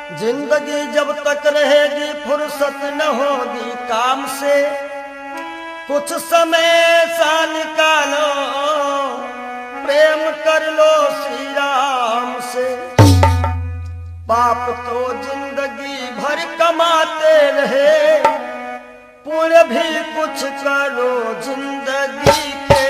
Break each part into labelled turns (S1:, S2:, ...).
S1: जिंदगी जब तक रहेगी फुर्सत न होगी काम से, कुछ समय सा निकालो प्रेम कर लो श्री राम से। पाप तो जिंदगी भर कमाते रहे, पुण्य भी कुछ करो जिंदगी के।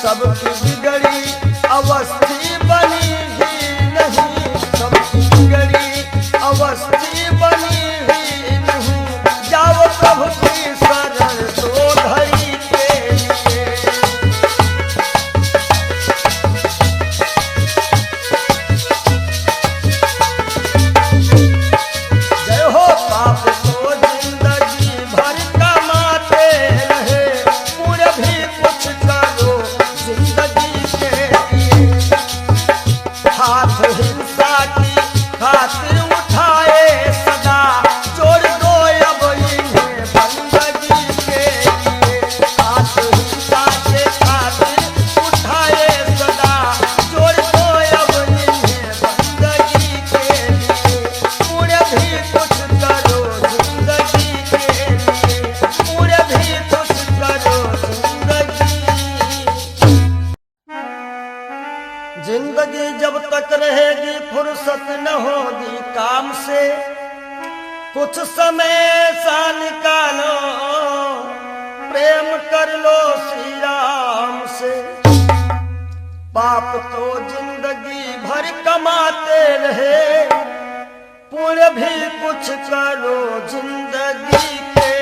S1: सबकी बिगड़ी अवस्थी बनी ही नहीं, सबकी बिगड़ी अवस्थी बनी ही नहीं। जाओ प्रभु की शरण दो घड़ी के लिए। जय हो पाप को जिंदगी भर कमाते रहे, पूरे भी कुछ फुर्सत न होगी काम से, कुछ समय सा निकालो, प्रेम कर लो श्री राम से। पाप तो जिंदगी भर कमाते रहे, पुण्य भी कुछ करो जिंदगी के।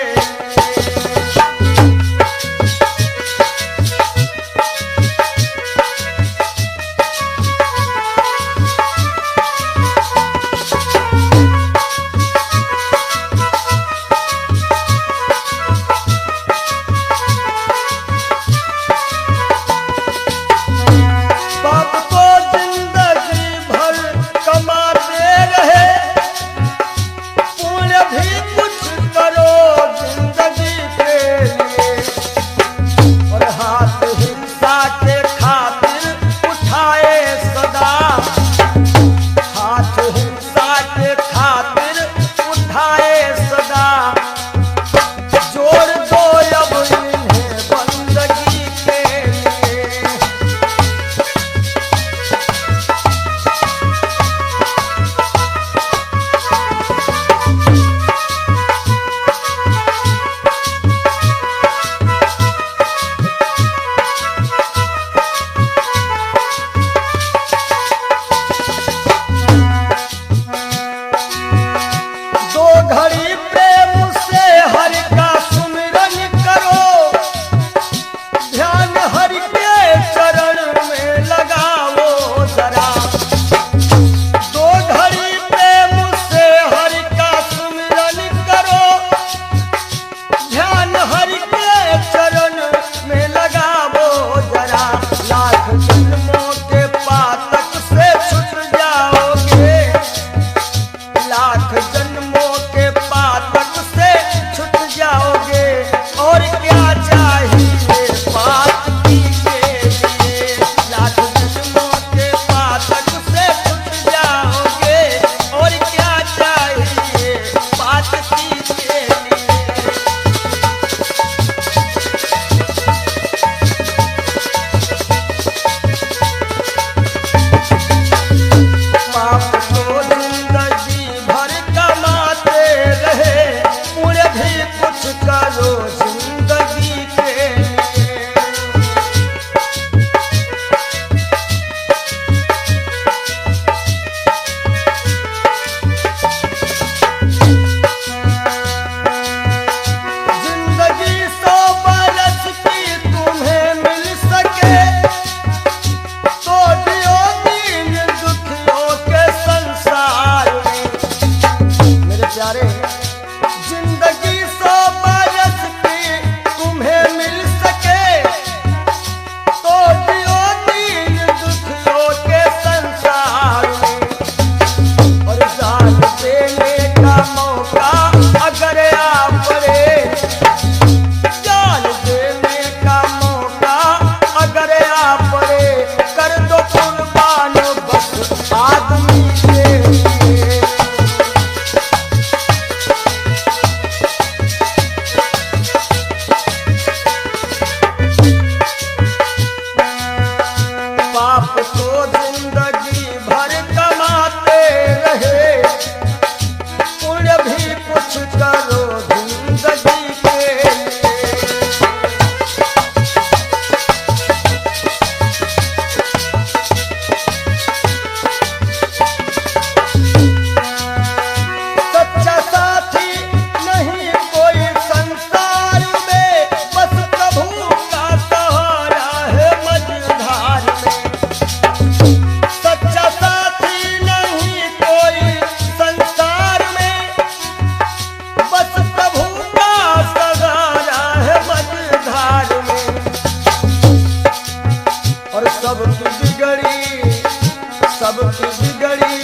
S1: सबकी बिगड़ी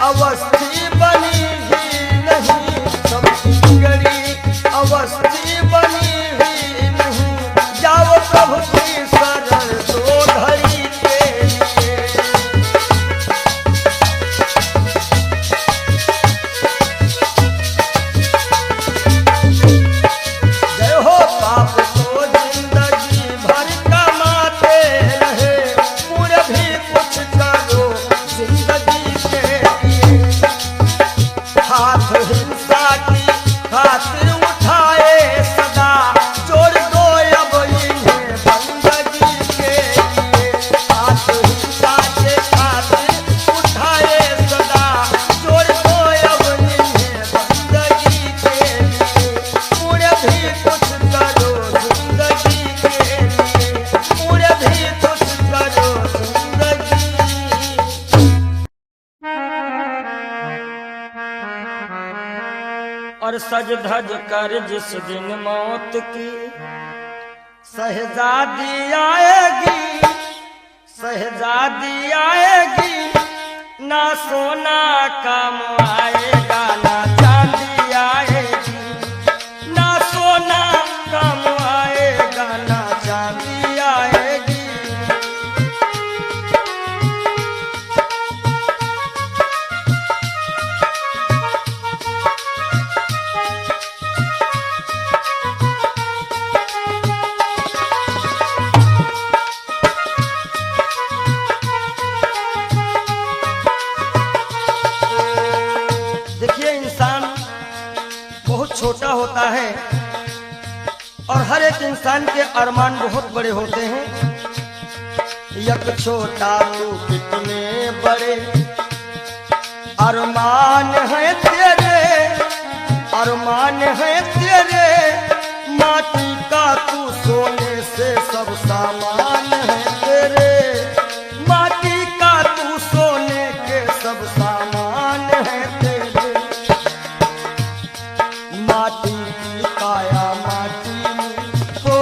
S1: अवस्थी बनी ही नहीं, सबकी बिगड़ी अवस्थी बनी ही नहीं। जाओ प्रभु की शरण दो घड़ी के लिए। जय हो पाप को जिंदगी भर कमाते रहे, पूरे भी कुछ करो जिंदगी के सज धज कर जिस दिन मौत की शहजादी आएगी, शहजादी आएगी, ना सोना काम आएगा ना चांदी आएगी, ना सोना काम आएगा ना चांदी आएगी। देखिए, इंसान बहुत छोटा होता है और हर एक इंसान के अरमान बहुत बड़े होते हैं। यक छोटा तू कितने बड़े अरमान है तेरे, अरमान है तेरे, माटी का तू सोने से सब सामान है तेरे, माटी का तू सोने के सब सामान है तेरे। माटी की काया माटी में हो,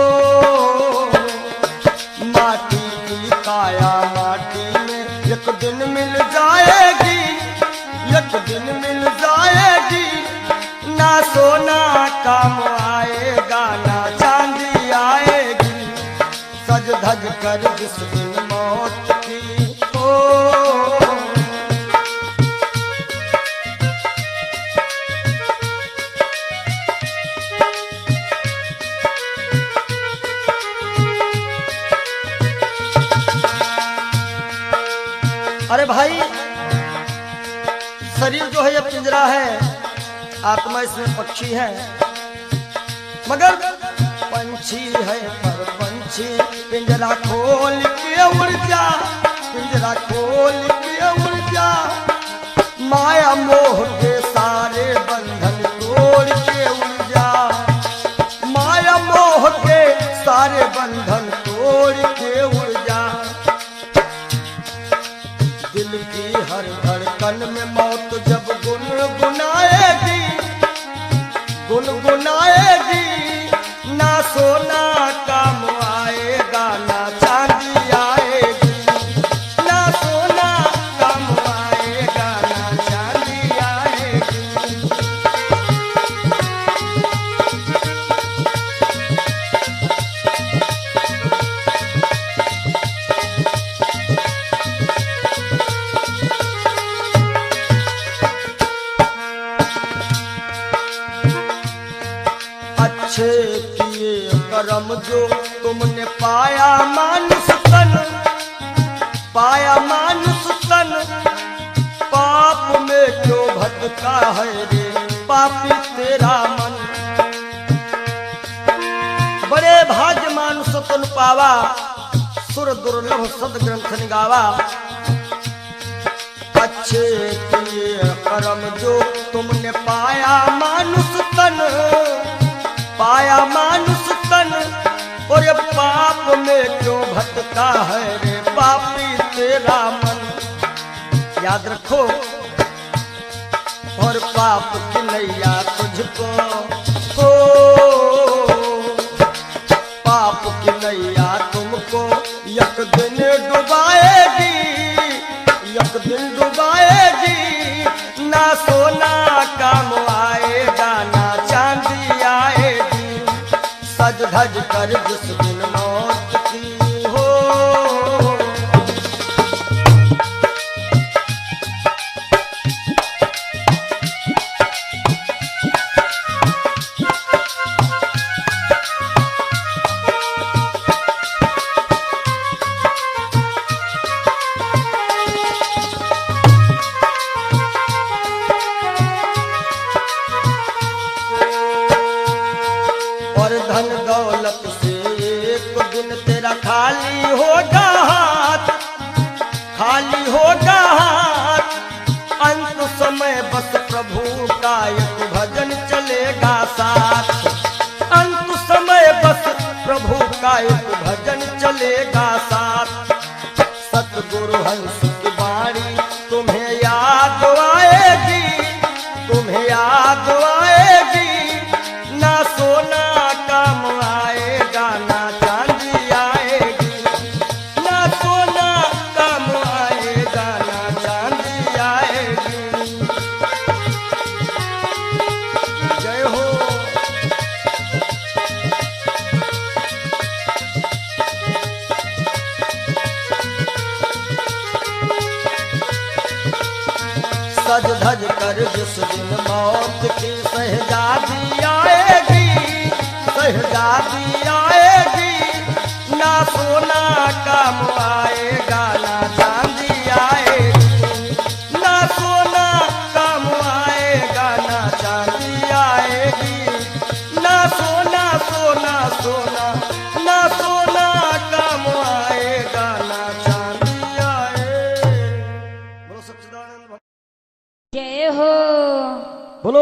S1: माटी की काया माटी में एक दिन मिल जाएगी, एक दिन मिल जाएगी, ना सोना काम आएगा ना चांदी आएगी, सज धज कर जिस दिन मौत की हो। अरे भाई, शरीर जो है ये पिंजरा है, आत्मा इसमें पक्षी है, मगर पंछी है पर पंछी पिंजरा खोल के उड़ जा, पिंजरा खोल के उड़ जा, माया मोह के सारे बंधन तोड़ के उड़ जा, माया मोह के सारे बंधन तोड़ के उड़ जा। दिल की हर धड़कन में मौत जब गुनगुनाएगी, गुनगुनाएगी, ना सोना काम आएगा ना चांदी आएगी, ना सोना काम आएगा ना चांदी आएगी। अच्छे किए कर्म जो तुमने पाया मानुष तन, पाया मानुष तन, पाप में क्यों भटका है रे पापी तेरा मन। बड़े भाग्य मानुष तन पावा, सुर दुर्लभ सद ग्रंथ निगावा। अच्छे किए कर्म जो तुमने पाया मानुष तन, पाया मानुष तन, और ये पाप में क्यों भटका है रे पापी तेरा मन। याद रखो, और पाप की नैया तुझको हो, पाप की नैया तुमको एक दिन डुबाएगी, एक दिन डुबाएगी, ना सोना काम आएगा ना चांदी आएगी, सज धज कर जिस दिन मौत की हो। और धन दौलत से एक दिन तेरा खाली होगा हाथ, खाली होगा हाथ, अंत समय बस प्रभु का एक भजन चलेगा साथ, अंत समय बस प्रभु का एक भजन चलेगा साथ। सतगुरु हंस की वाणी तुम्हें याद आएगी, तुम्हें याद आएगी,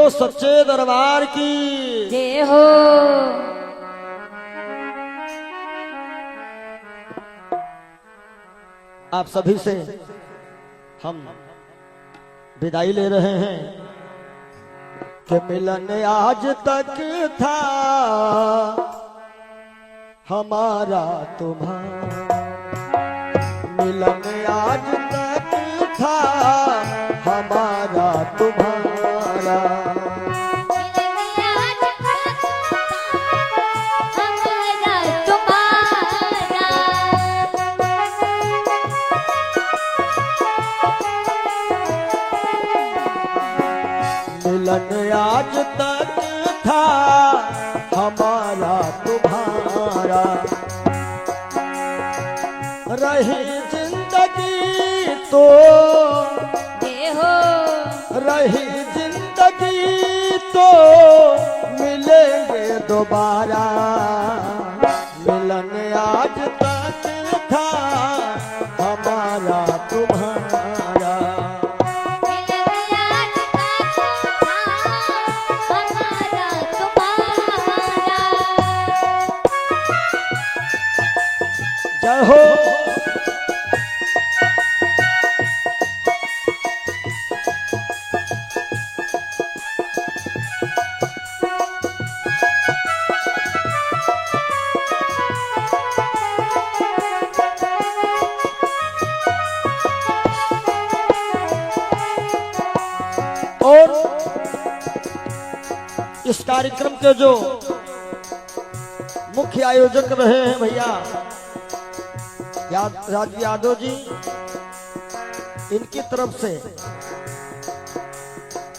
S1: बोलो सच्चे दरबार की
S2: जय हो।
S1: आप सभी से हम विदाई ले रहे हैं कि मिलन आज तक था हमारा तुम्हारा, मिलन आज तक था हमारा तुम्हारा, मिलन आज तक था हमारा तुम्हारा, रही जिंदगी तो रही जिंदगी तो मिलेंगे दोबारा, मिलन आज तक था हमारा तुम्हारा, जय हो। और इस कार्यक्रम के जो मुख्य आयोजक रहे हैं भैया राजू यादव जी, इनकी तरफ से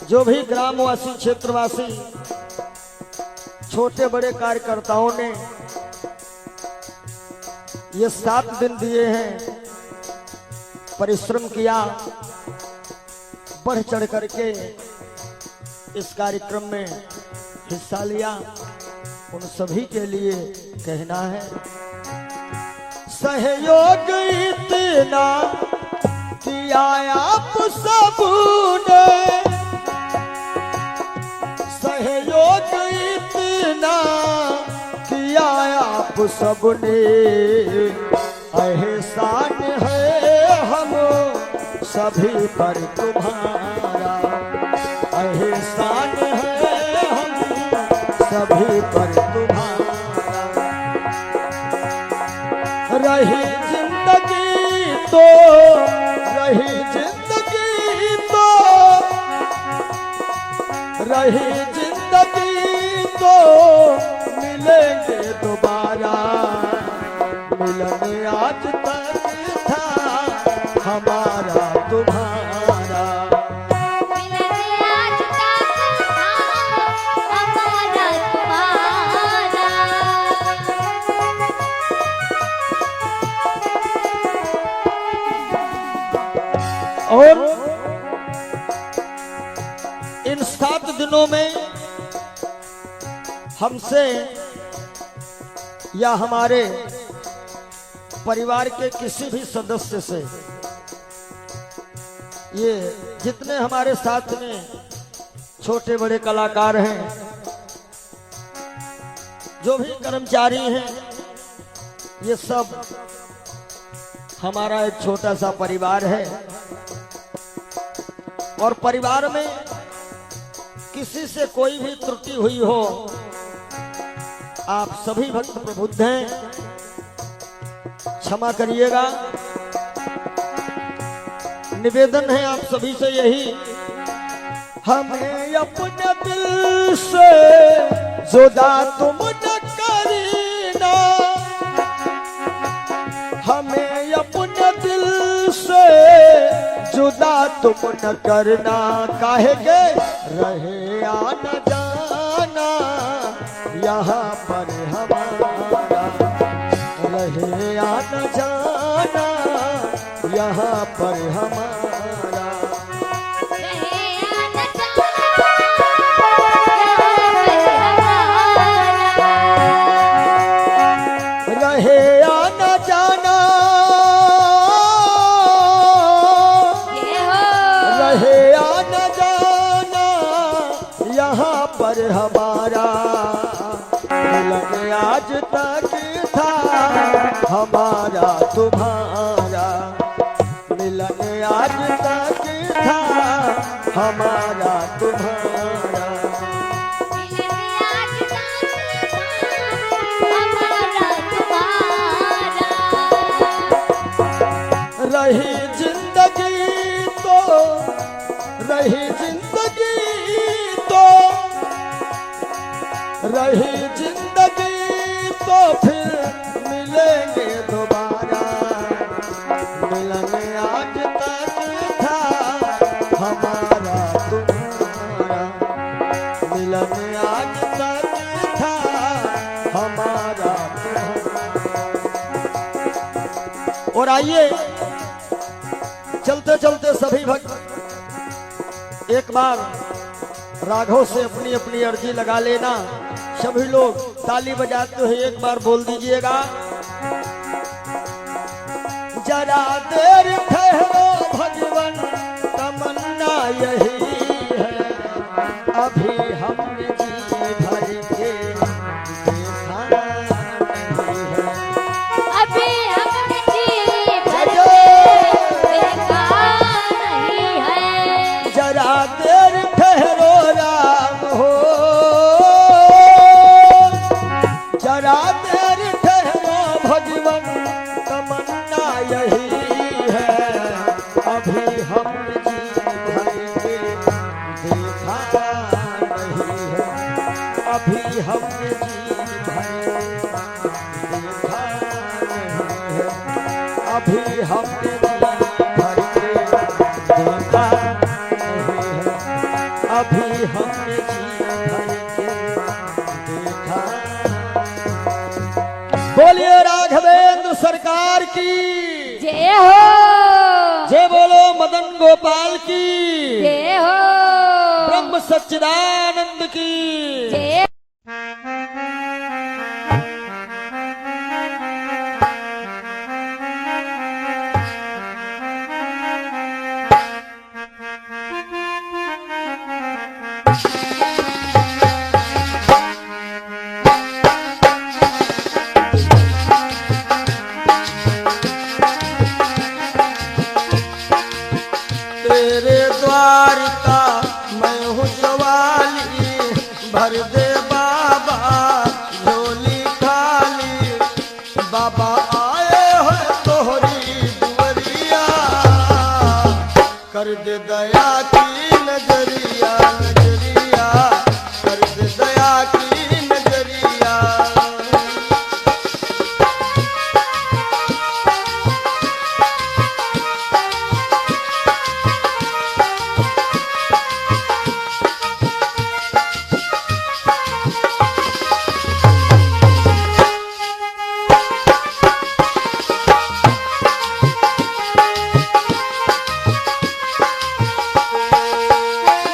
S1: जो भी ग्रामवासी क्षेत्रवासी छोटे बड़े कार्यकर्ताओं ने ये 7 दिन दिए हैं, परिश्रम किया, बढ़ चढ़ करके इस कार्यक्रम में हिस्सा लिया, उन सभी के लिए कहना है सहयोग इतना किया आप सबने, सहयोग इतना किया आप सबने, एहसान है हम सभी पर तुम्हारा, एहसान है हम सभी पर तुम्हारा, रही जिंदगी तो रही जिंदगी तो रही जिंदगी तो मिलेंगे दोबारा, मिलन आज तक था हमारा तुम्हारा, और इन 7 दिनों में हमसे या हमारे परिवार के किसी भी सदस्य से, ये जितने हमारे साथ में छोटे बड़े कलाकार हैं, जो भी कर्मचारी हैं, ये सब हमारा एक छोटा सा परिवार है, और परिवार में किसी से कोई भी त्रुटि हुई हो, आप सभी भक्त प्रबुद्ध हैं, क्षमा करिएगा। निवेदन है आप सभी से यही, हमें अपने दिल से जुदा तुम न करना, हमें अपने दिल से जुदा तुम न करना, काहेंगे रहे आना जाना यहाँ पर हमारा, रहे आना जाना यहाँ पर हमारा, रहे आना जाना, रहे आना जाना हमारा तुम्हारा मिलन आज तक था, हमारा तुम्हारा रही जिंदगी तो, रही जिंदगी तो, रही जिंदगी तो फिर मिलेंगे दोबारा, मिलन आज तक था, हमारा तुम्हारा मिलन आज तक था, हमारा तुम्हारा। और आइए चलते चलते सभी भक्त एक बार राघव से अपनी अपनी अर्जी लगा लेना। सभी लोग ताली बजाते हुए एक बार बोल दीजिएगा, जरा देर ठहरो भगवन तमन्ना यही है, अभी हमने जी भर के देखा नहीं है,
S2: अभी हमने जी भर के देखा नहीं है।
S1: जरा देर ठहरो राम हो, जरा देर ठहरो भगवन तमन्ना यही है, अभी हम जी भर के देखा नहीं है, अभी हम जी भर के देखा नहीं है, अभी हम जी भर के देखा नहीं है, अभी हम जी भर के देखा। बोलिए राघवेंद्र सरकार की
S2: जय हो,
S1: जय, बोलो मदन गोपाल की
S2: जय हो,
S1: ब्रह्म सच्चिदानंद की
S2: जय।
S1: तेरे द्वार का मैं हूँ सवाली, भर दे बाबा झोली खाली, बाबा आए हो तोहरी दुवरिया, कर दे दया की नजरिया, नजरिया कर दे दया की नजरिया।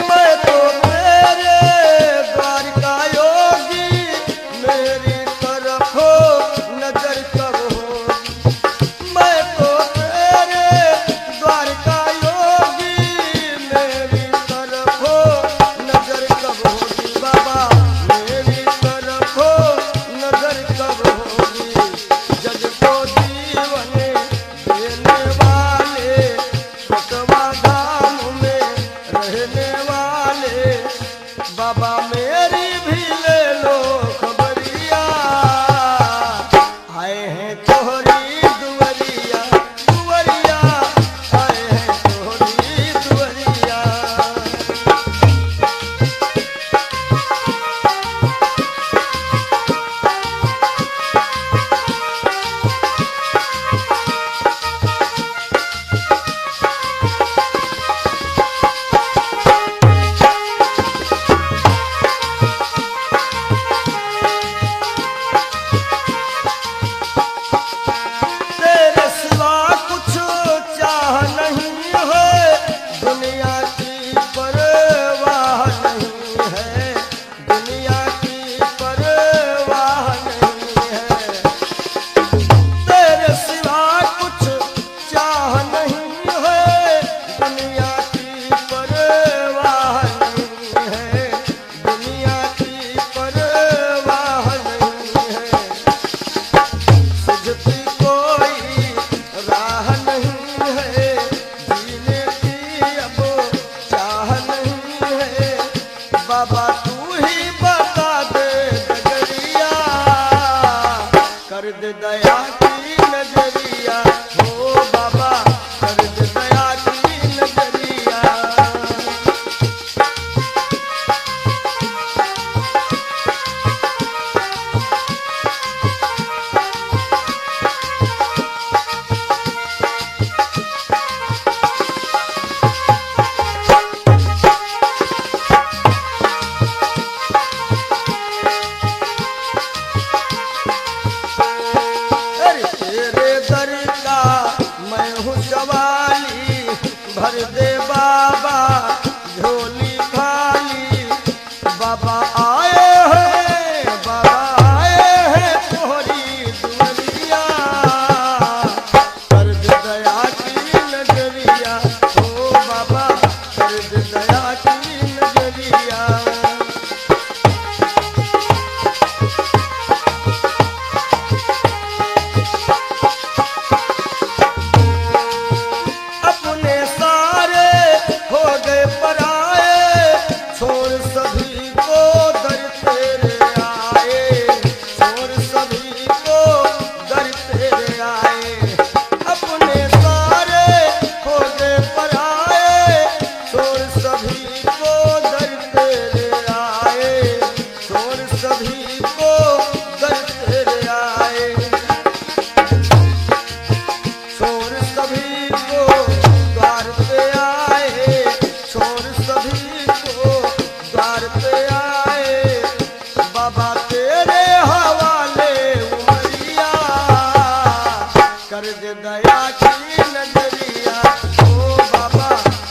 S1: मैं तो तेरे द्वार का योगी, मेरी तरफ हो नजर कब होगी, मैं तो तेरे द्वार का योगी, मेरी तरफ हो नजर कब होगी, बाबा मेरी तरफ हो नजर कब होगी, जग को जीवन देने वाले, सतवा धाम में रहने वाले, बाबा मेरी भी ले लो खबरिया, आए हैं तोहरी दुवरिया, दुवरिया आए हैं तोहरी दुवरिया। नजरिया हो बाबा कर दे दया की नजरिया। अरे तेरे दर का मैं हूँ सवाली, भर दे बाबा झोली खाली। बाबा आए हैं तोहरी दुनिया, कर दे दया की नजरिया ओ बाबा कर दे दया की नजरिया। अपने सारे हो गए पराए, छोड़ सभी को दर तेरे आए, छोड़ सभी को दर तेरे आए। अपने सारे हो गए पराए, छोड़ सभी को दर तेरे आए, छोड़ सभी को दर तेरे आए। छोड़ सभी को द्वार पे आए, छोड़ सभी को द्वार पे आए। बाबा तेरे हवाले उमरिया, कर दे दया की नजरिया ओ बाबा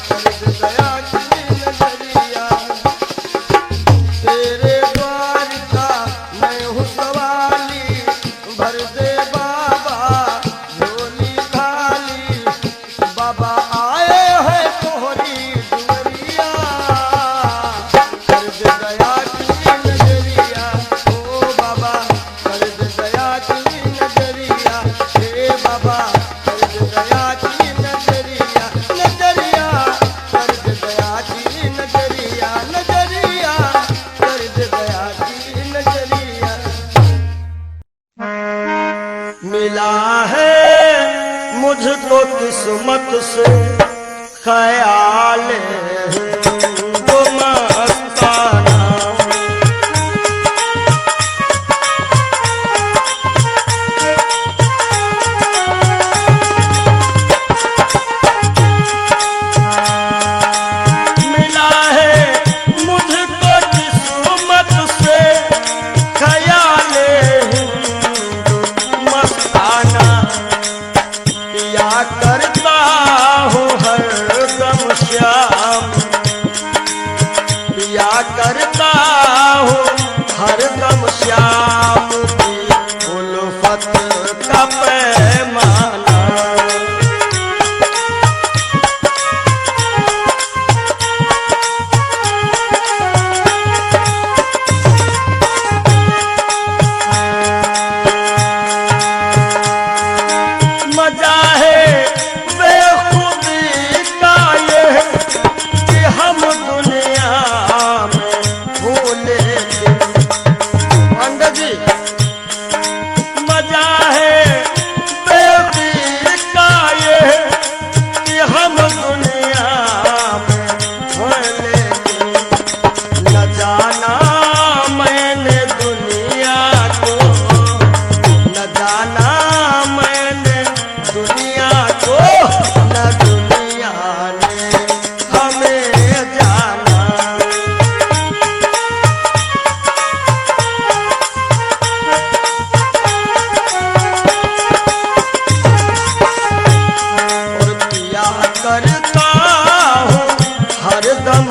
S1: कर दे दया की नजरिया। तेरे द्वार का मैं हूँ सवाली, भर दे बाबा झोली खाली। बाबा आए हैं तोहरी दुनिया, कर दे दया की नजरिया ओ बाबा कर दे दया की नजरिया। हे बाबा कर दे दया की नजरिया, नजरिया कर दे दया की नजरिया, नजरिया कर दे दया की नजरिया। मिला है मुझको किस्मत से ख्याल हिंदू मस्ताना। मिला है मुझको किस्मत से ख्याल हिंदू मस्ताना। पिया करता हूँ हरदम श्याम, पिया करता हूँ हरदम श्याम की उल्फत का पैमाना। मजा है बेखुदी का ये कि हम दुनिया में भूले थे। पंडित जी मजा है बेखुदी का ये कि हम दुनिया में भूले थे। न जाना मैंने दुनिया को, न जाना मैंने दुनिया को, न दुनिया ने हमें जाना। और पिया करता हूँ हरदम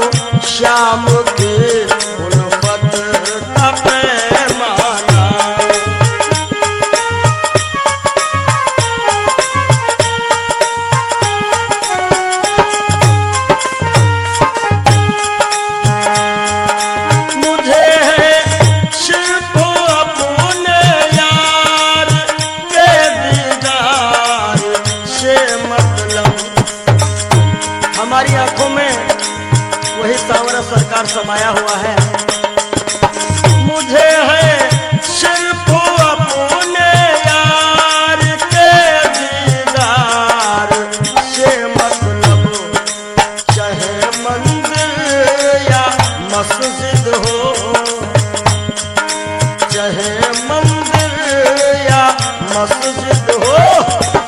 S1: श्याम की उल्फत का पैमाना। मुझे है सिर्फ अपने यार के दीदार से मतलब। हमारी आंखों में वही सांवरा सरकार समाया हुआ है। मुझे है सिर्फ अपने यार के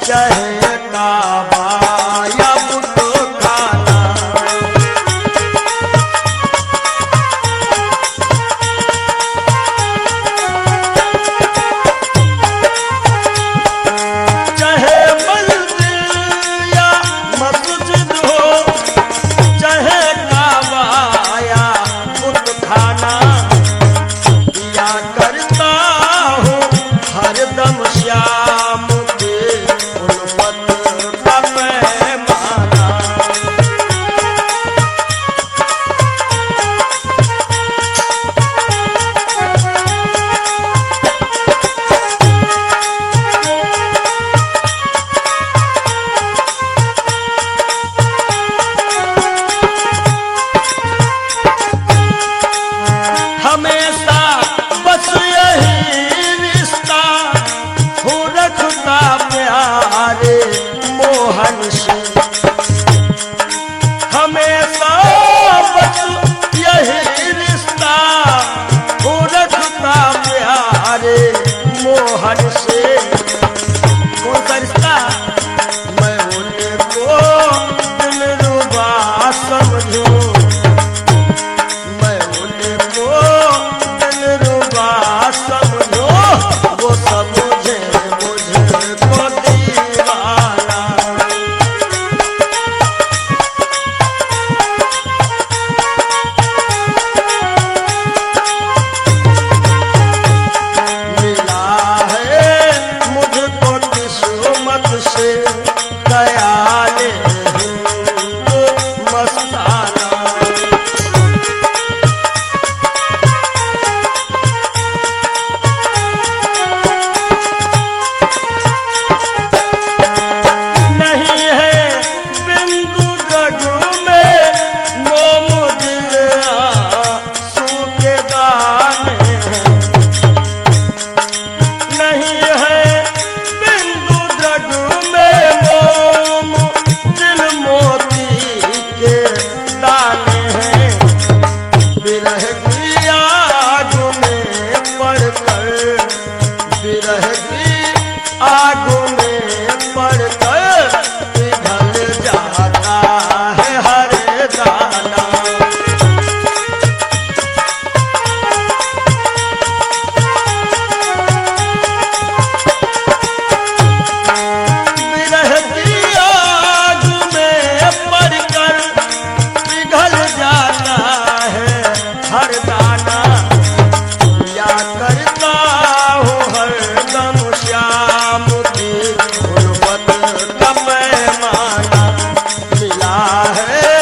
S1: चाहे काबा या बुतखाना। चाहे मंदिर या मस्जिद हो, चाहे काबा या बुतखाना, या करता हूँ हरदम श्याम के उल्फत का पैमाना। हमेशा बस यही रिश्ता हो रखता प्यारे मोहन से। हमेशा बस यही रिश्ता हो रखता प्यारे मोहन से। कौन सा रिश्ता? मैं उनको दिलरुबा समझूं, मैं उनको दिलरुबा समझो, वो समझे मुझको दीवाना। मिला है मुझको किस्मत से ख्याले हिंदू मस्ताना। नहीं है बिंदु रघु में मोम दिल आंसू के दाने हैं। नहीं है बिंदु रघु में मोम दिल मोती के दाने हैं। विरह की आग में पड़कर, विरह की आग में पड़कर पिघल जाता है हर दाना। विरह की आग में पड़कर पिघल जाता है हर दाना। या करता हूँ हरदम श्याम की उल्फत का पैमाना। मिला है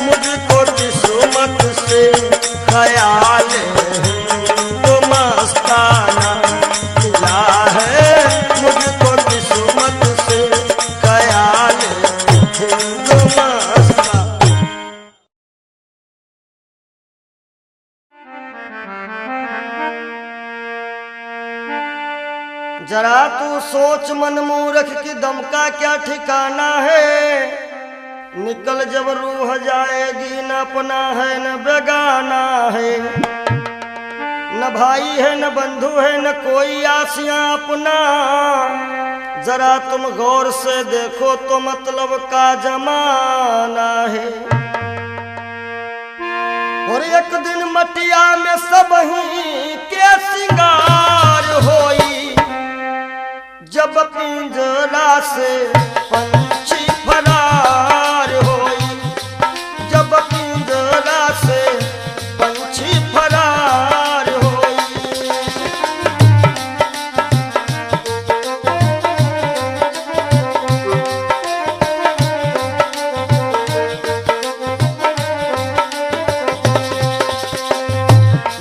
S1: मुझको किस्मत से ख्याल हिंदू मस्ताना। मिला है मुझको किस्मत से ख्याल हिंदू मस्ताना। जरा तू सोच मन मूर्ख की दम का क्या ठिकाना है। निकल जब रूह जाएगी, न अपना है न बेगाना है, न भाई है न बंधु है न कोई आसियां अपना। जरा तुम गौर से देखो तो मतलब का जमाना है। और एक दिन मटिया में सब ही के सिंगार होई, जब पिंजरा से पंछी फरार होई, जब पिंजरा से पंछी फरार होई।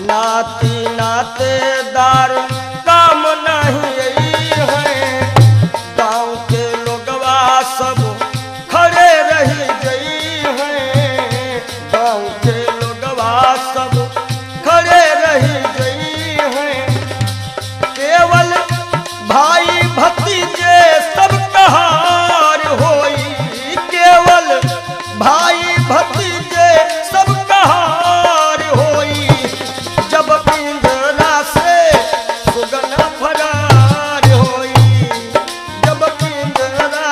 S1: नाती नातेदार काम नहीं है, गांव के लोगवा सब खड़े रही गई हैं। गांव के लोगवा सब खड़े रही गई हैं। केवल भाई भतीजे सब कहार होई, केवल भाई भतीजे सब कहार होई। जब पिंजरा से सुगना फरार होई, जब पिंजरा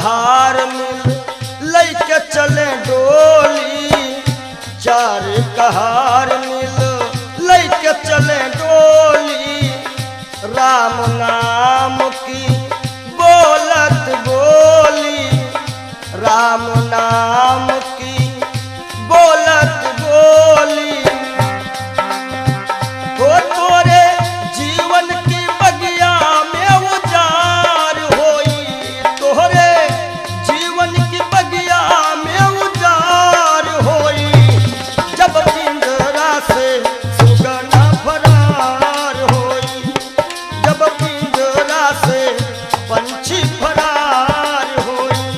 S1: कहार मिल लैके चले डोली, चार कहार मिल लैके चले डोली, राम नाम की बोलत बोली, राम नाम की बोलत बोली। हो तोरे जीवन की बगिया में उजार होई, तोरे जीवन की बगिया में उजार होई, जब पिंजरा से सुगना फरार होई, जब पिंजरा से पंछी फरार होई।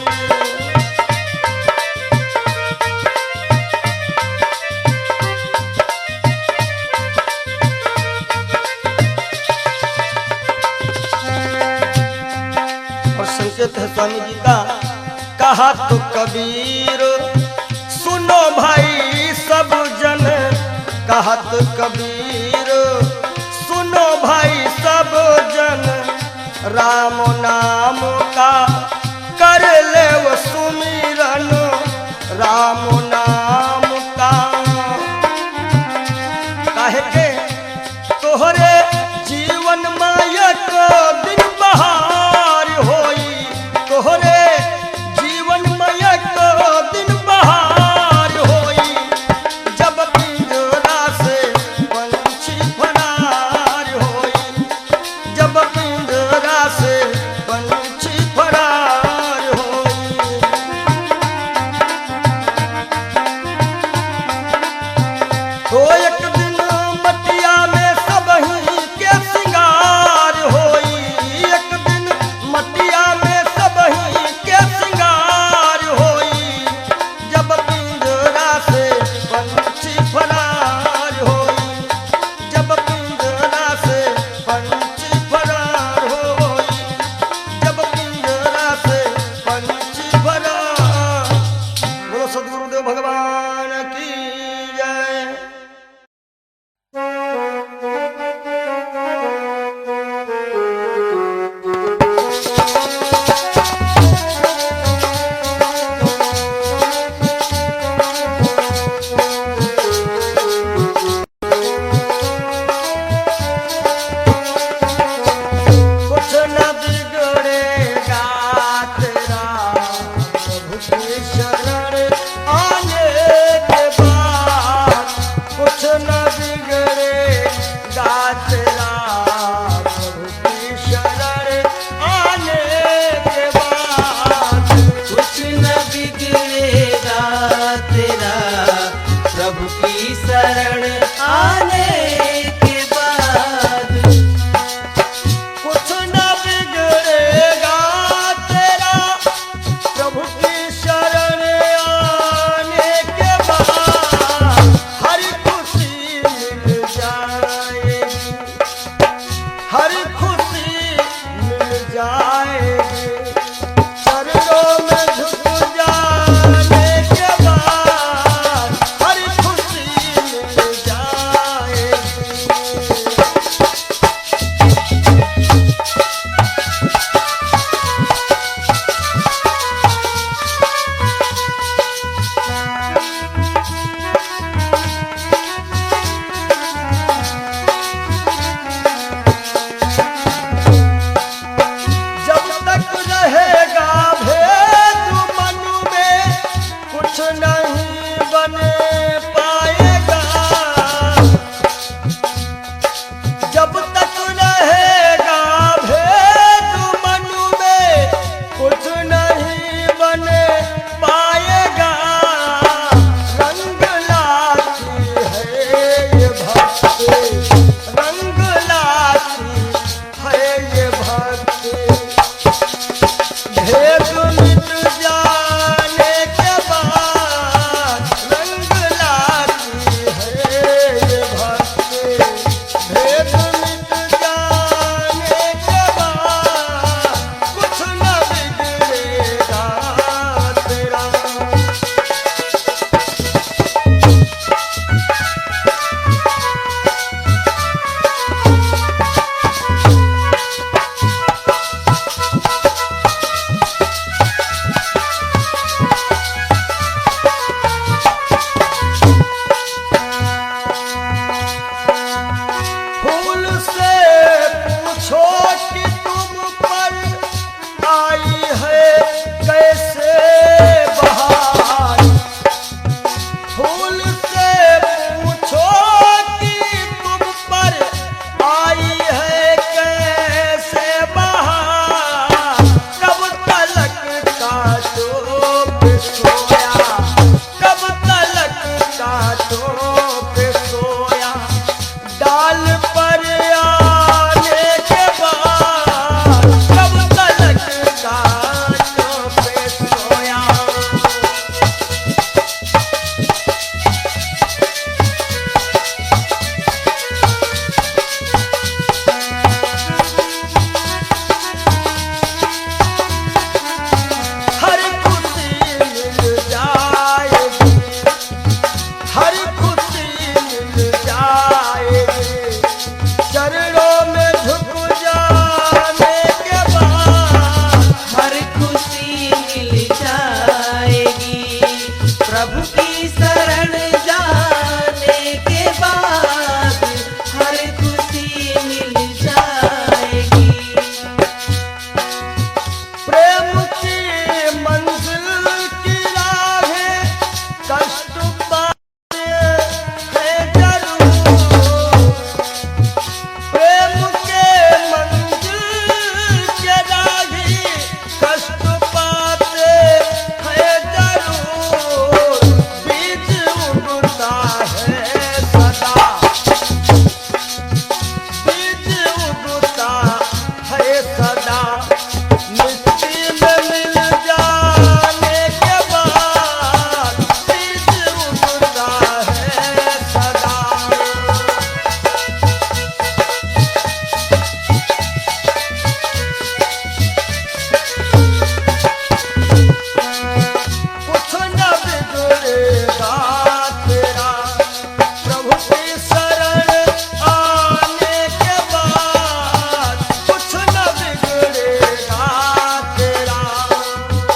S1: और संकेत है स्वामी जी का, कहा तो कबीर सुनो भाई सब जन, कहा तो कबीर सुनो भाई सब जन, राम नाम का कर ले वो सुमिरन, राम नाम का। काहे के तोहरे जीवन मायक दिन बहार होई, तोहरे जीवन मायक दिन बहार होई, जब पिंजरा से पंछी फरार होई, जब पिंजरा से पंछी फरार होई। तो एक दिन मटिया में सबही के सिंगार होई, एक दिन मटिया में सबही के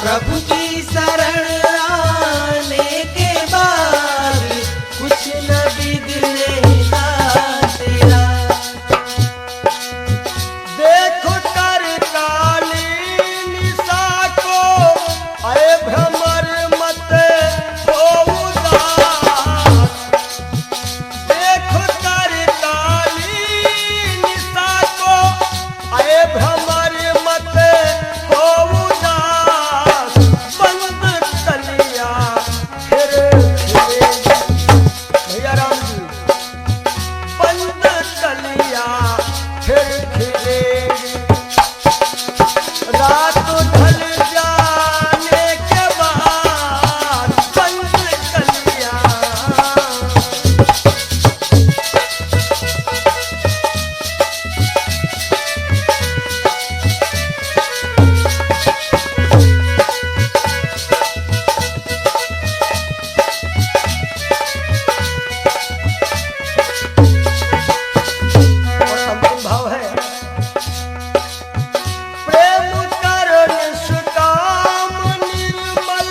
S3: प्रभु की शरण आने के बाद कुछ न बिगड़ेगा तेरा।
S1: देखो कर काली निशा को, अरे भ्रमर मत हो उदास। देखो कर काली निशा को, अरे भ्रमर मत हो उदास। बंद कलिया फिर खिलेगी। भैया राम जी, बंद कलिया फिर खिलेगी। रात ढल जाने के बाद बंद कलिया। और अंतिम भाव है, प्रेम कर निष्काम निर्मल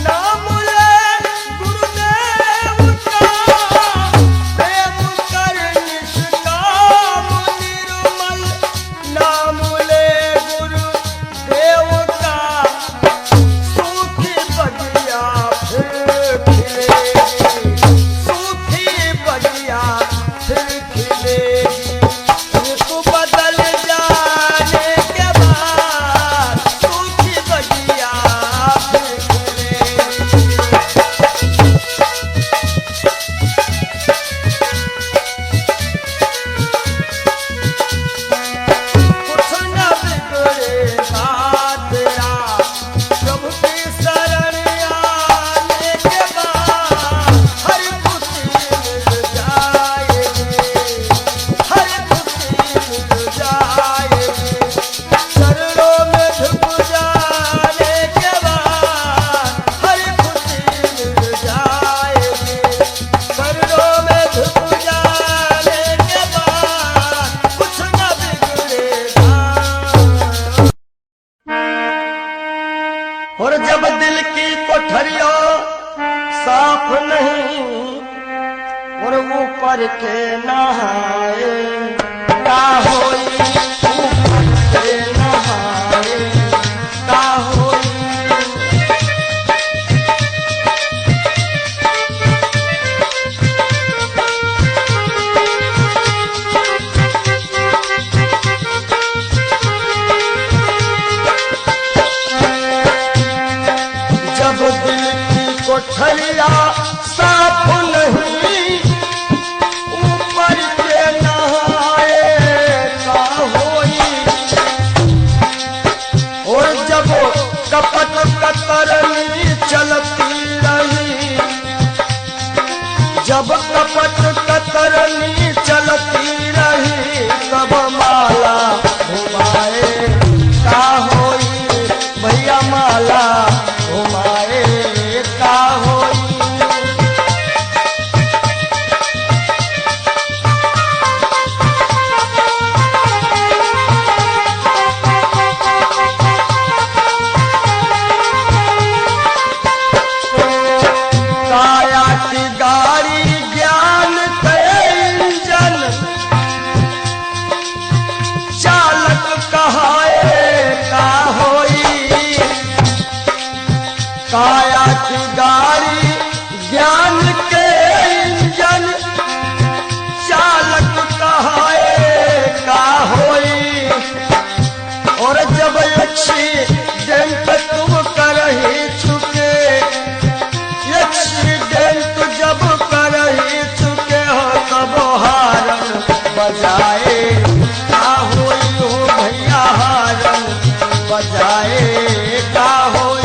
S1: नाम ले गुरुदेव का। प्रेम कर निष्काम निर्मल नाम ले गुरुदेव का। सूखी बगिया फिर खिलेगी। सूखी बगिया फिर खिलेगी। ऋतु बदल जाने के बाद सूखी बगिया फिर खिलेगी। कुछ न बिगड़ेगा तेरा, प्रभु की शरण आने के बाद हर खुशी मिल जाएगी। हर खुशी मिल जाएगी। चरणों में झुक जाने के बाद हर खुशी मिल जाएगी। चरणों में झुक जाने के बाद कुछ न बिगड़ेगा। और जब दिल की कोठरियों साफ नहीं, और ऊपर के नहाए का होई। ऊपर के नहाए का होई। जब दिल की कोठरिया साफ नहीं, ऊपर के नहाए का होई। और जब कपट कतरनी चलती रही, जब कपट कतरनी चलती रही, तब माला घुमाए का होई। भैया माला घुमाए का होई। काया की गाड़ी ज्ञान के इंजन, चालक कहाए का होई। काया की गाड़ी ज्ञान के इंजन, चालक कहाए का होई। और जब एक्सीडेंट तुम करही चुके, एक्सीडेंट जब करही चुके हो, तब हारन बजाए का होई। हो भैया हारन बजाए का होई।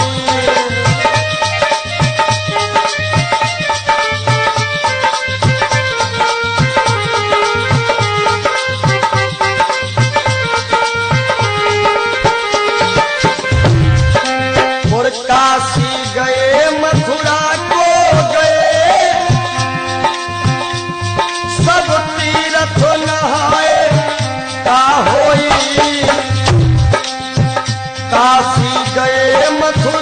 S1: और काशी गए मथुरा को गए, सब तीर्थ नहाए का होई। काशी गए मथुरा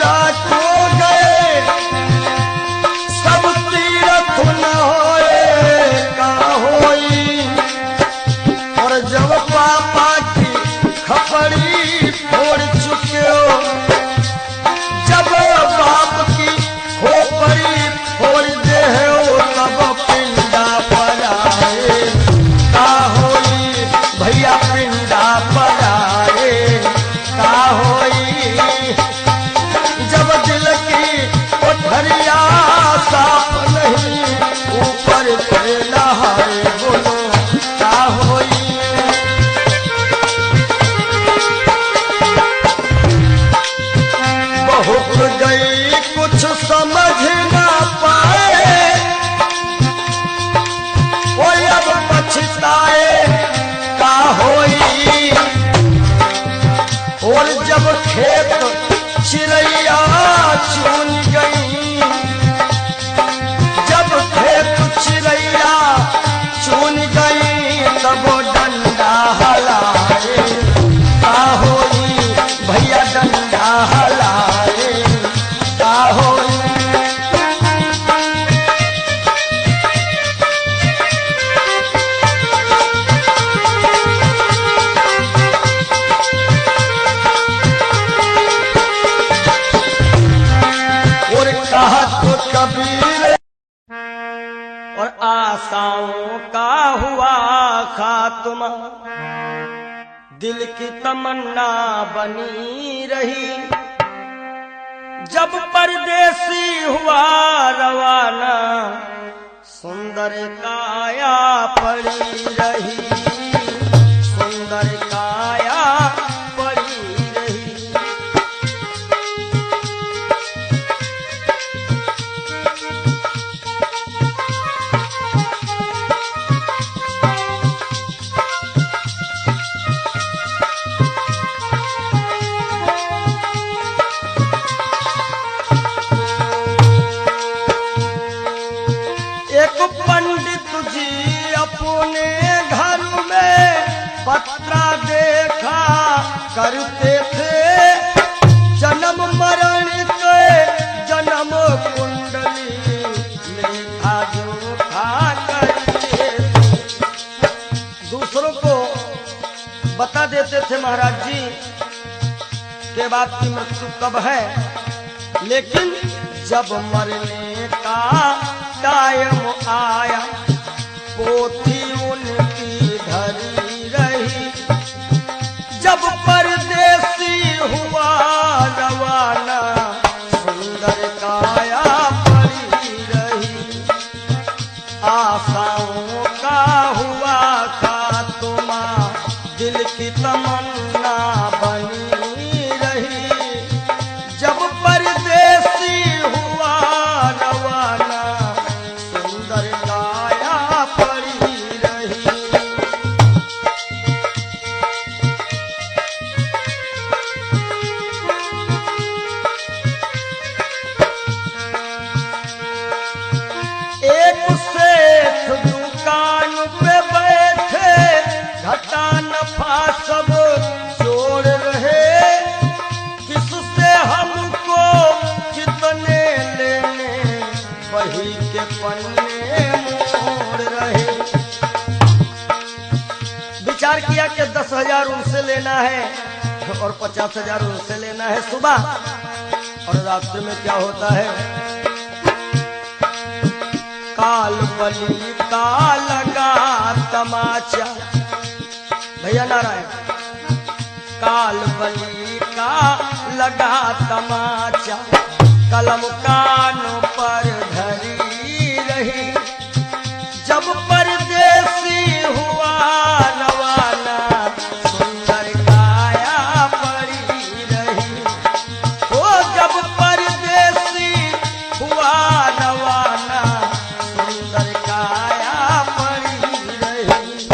S1: गई कुछ समझ ना पाए, वो अब पछताए का होई। और जब खेत चिड़ैया चुन गई, जब खेत चिड़ैया चुन गई, तब डंडा हलाए का होई। भैया डंडा हलाए का होई। और कहा तो कबीर और आशाओं का हुआ खात्मा, दिल की तमन्ना बनी रही। जब परदेसी हुआ रवाना, सुंदर काया पड़ी रही, सुंदर काया पड़ी रही। एक पंडित जी अपने घर में पत्रा देखा करते थे, जन्म मरण के जन्म कुंडली लेखा जोखा करते थे। दूसरों को बता देते थे महाराज जी के बाद की मृत्यु कब है, लेकिन जब मरने का टाइम आया, पोथी उनकी धरी रही। जब परदेसी हुआ रवाना, सुंदर काया पड़ी रही। आशाओं का हुआ खात्मा, दिल की तमन्ना बनी रही। जब परदेसी हुआ रवाना, सुंदर काया पड़ी रही। एक सेठ दुकान पे बैठे, घाटा नफा सब जोड़ रहे। किससे हमको कितने लेने, वही के पन्ने मोड़ रहे। विचार किया कि 10,000 उनसे लेना है और 50,000 उनसे लेना है सुबह, और रास्ते में क्या होता है, काल बली का लगा तमाचा। भैया नारायण, काल बली का लगा तमाचा, कलम कानों पर धरी रही। जब परदेसी हुआ रवाना, सुंदर काया पड़ी रही। ओ जब परदेसी हुआ रवाना, सुंदर काया पड़ी रही।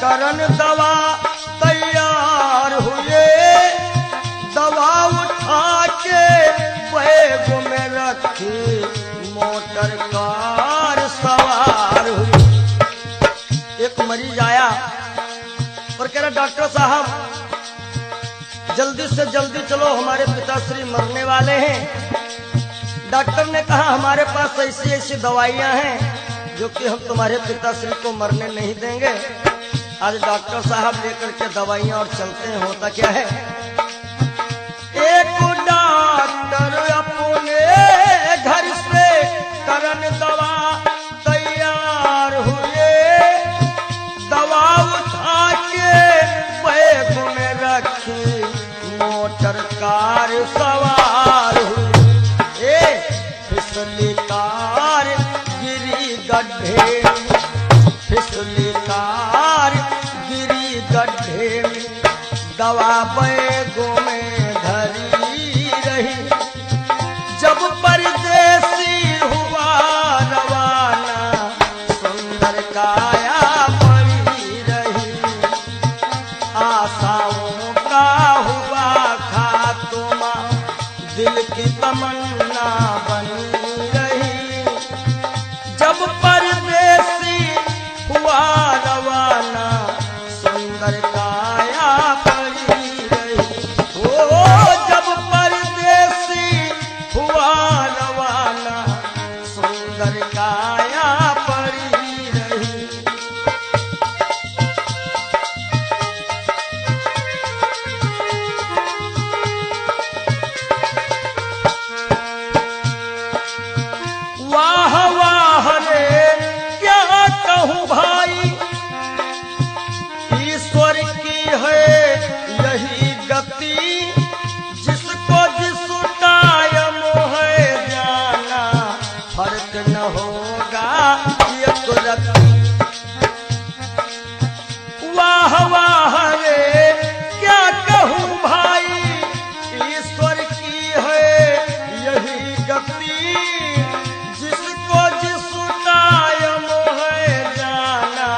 S1: करन दवा तैयार हुए, दवा उठा के बैग में रखी, मोटर कार सवार हुई। एक मरीज आया और कह रहा डॉक्टर साहब जल्दी से जल्दी चलो, हमारे पिताश्री मरने वाले हैं। डॉक्टर ने कहा हमारे पास ऐसी ऐसी दवाइयां हैं जो कि हम तुम्हारे पिताश्री को मरने नहीं देंगे। आज डॉक्टर साहब लेकर के दवाइयां और चलते हैं। होता क्या है, एक डॉक्टर अपने घर से करन दवा तैयार हुए, सवार हुई। ए फिसली कार गिरी गड्ढे में, फिसली कार गिरी गड्ढे में, दवा बैगों में धरी रही। जब परदेसी हुआ रवाना, सुंदर काया पड़ी रही। आशाओं का हुआ खात्मा, दिल की तमन्ना बनी रही। जब परदेसी हुआ रवाना, सुंदर काया पड़ी रही। ओ जब परदेसी हुआ रवाना, सुंदर काया पड़ी रही। वाह वाह रे क्या कहूँ भाई, ईश्वर की है यही गति। जिसको जिस टाइम है जाना, फर्क न होगा एक रत्ती। वाह वाह रे क्या कहूँ भाई, ईश्वर की है यही गति। जिसको जिस टाइम है जाना,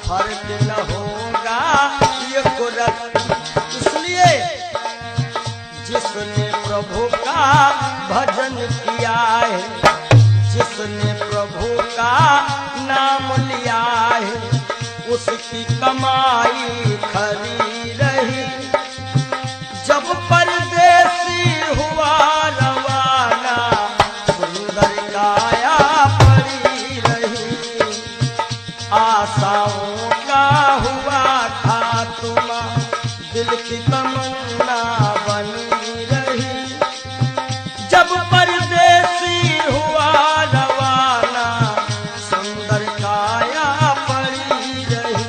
S1: फर्क न होगा एक रत्ती। इसलिए जिसने प्रभु का भजन किया है, जिसने प्रभु का नाम लिया है, उसकी कमाई खरी रही। जब परदेसी हुआ रवाना, सुंदर काया पड़ी रही। आशाओं का हुआ खात्मा, दिल की तमन्ना बनी रही। जब परदेसी हुआ रवाना, सुंदर काया पड़ी रही।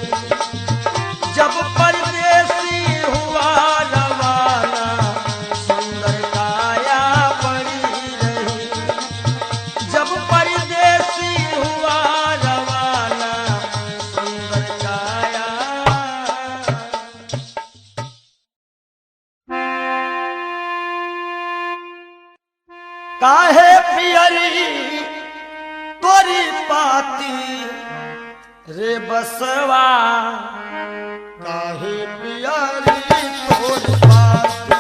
S1: जब परदेसी हुआ रवाना, सुंदर काया पड़ी रही। जब परदेसी हुआ रवाना, सुंदर काया। काहे पियरी तोरी पाती रे बसवा, काहे पियरी तोरी पाती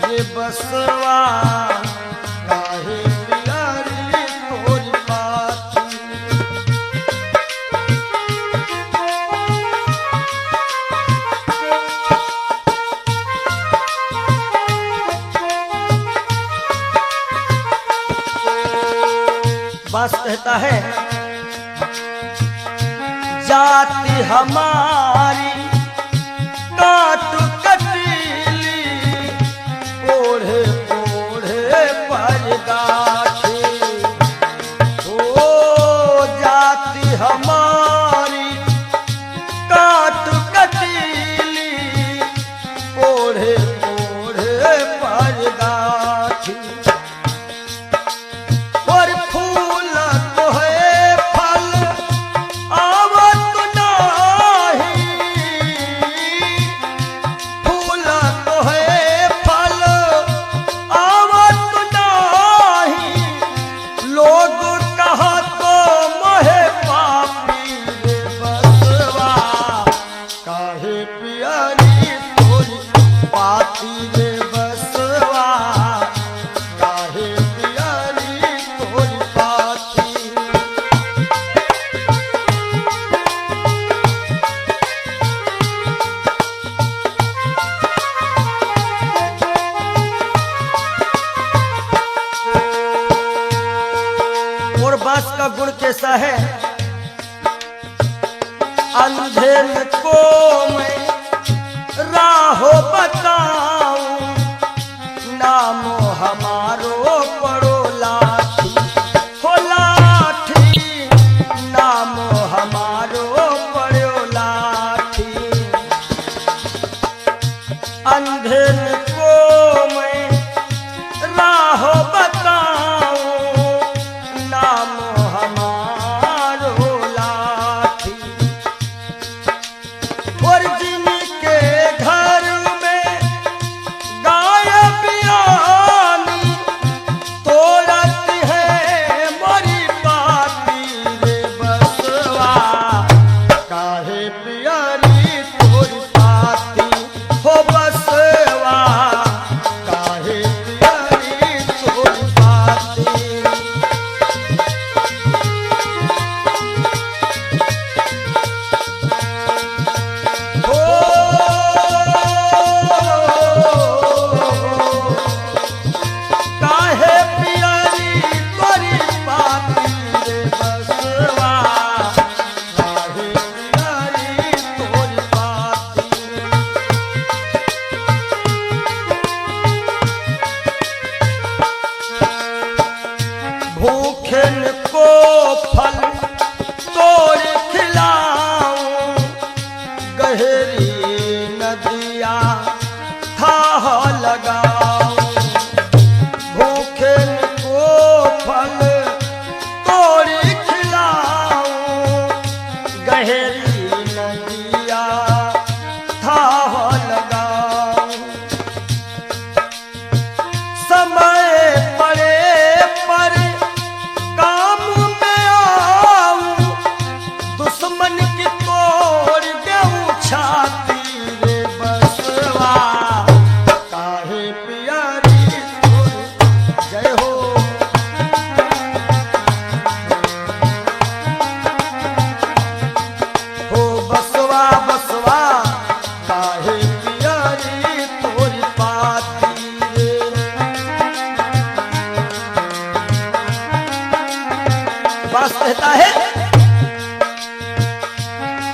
S1: रे बसवा, काहे पियरी तोरी पाती। बास कहता है, जाति हमारी काट कटीली, ओढ़े ओढ़े पर गाठी। ओ जाति हमारी काट कटीली, ओढ़े ओढ़े पर गाठी। और फूल तो है फल आवत नाही, फूल तो है फल आवत नाही। लोग कहा तो मोहे पापी रे बसवा, काहे पियरी तोरी पाती रे बसवा, काहे पियरी तोरी पाती। और बांस का गुण कैसा है, अंधेर को मैं राहो बताऊं, नामो हमारो पड़ो लाठी। हो लाठी, नामो हमारो पड़ो लाठी। अंधेर को मैं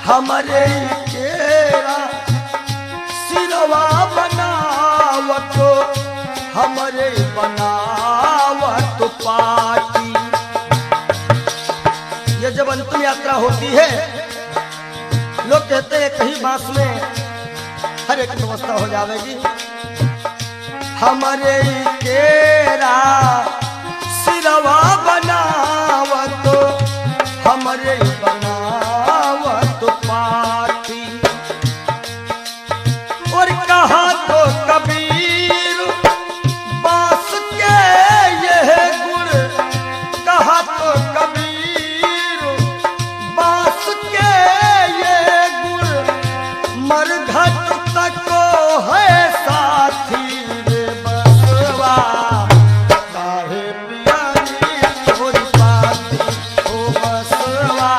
S1: हमरे केरा सिरवा बनावत हमरे बनावत पाटी। ये जब अंतिम यात्रा होती है लोग कहते हैं कहीं बांस में हर एक व्यवस्था हो जाएगी। हमरे केरा सिरवा बनावत हमरे बनावत पाटी। और कहा तो कबीर बांस के यह गुण, कहा तो कबीर बांस के ये गुण मरघट तक है साथी रे बसवा। काहे पियारी तोरी पाती ओ बसवा,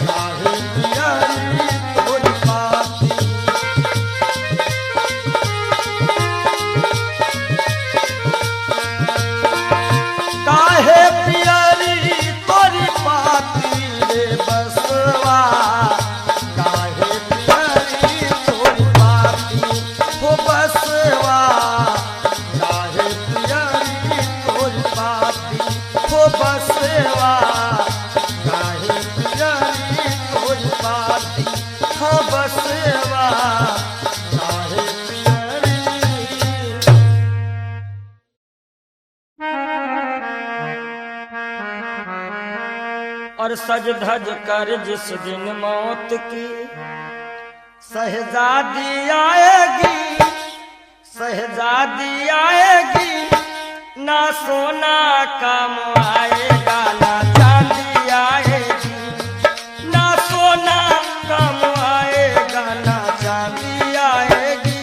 S1: काहे पियारी तोरी पाती। काहे पियारी तोरी पाती रे बसवा, काहे पियारी तोरी पाती हो बसवा, काहे पियारी तोरी पाती हो बसवा, काहे पियारी तोरी पाती हो बसवा, काहे पियारी। और सज धज कर जिस दिन मौत की शहजादी आएगी, शहजादी आएगी, ना सोना काम आएगा ना चांदी आएगी, ना सोना काम आएगा ना चांदी आएगी।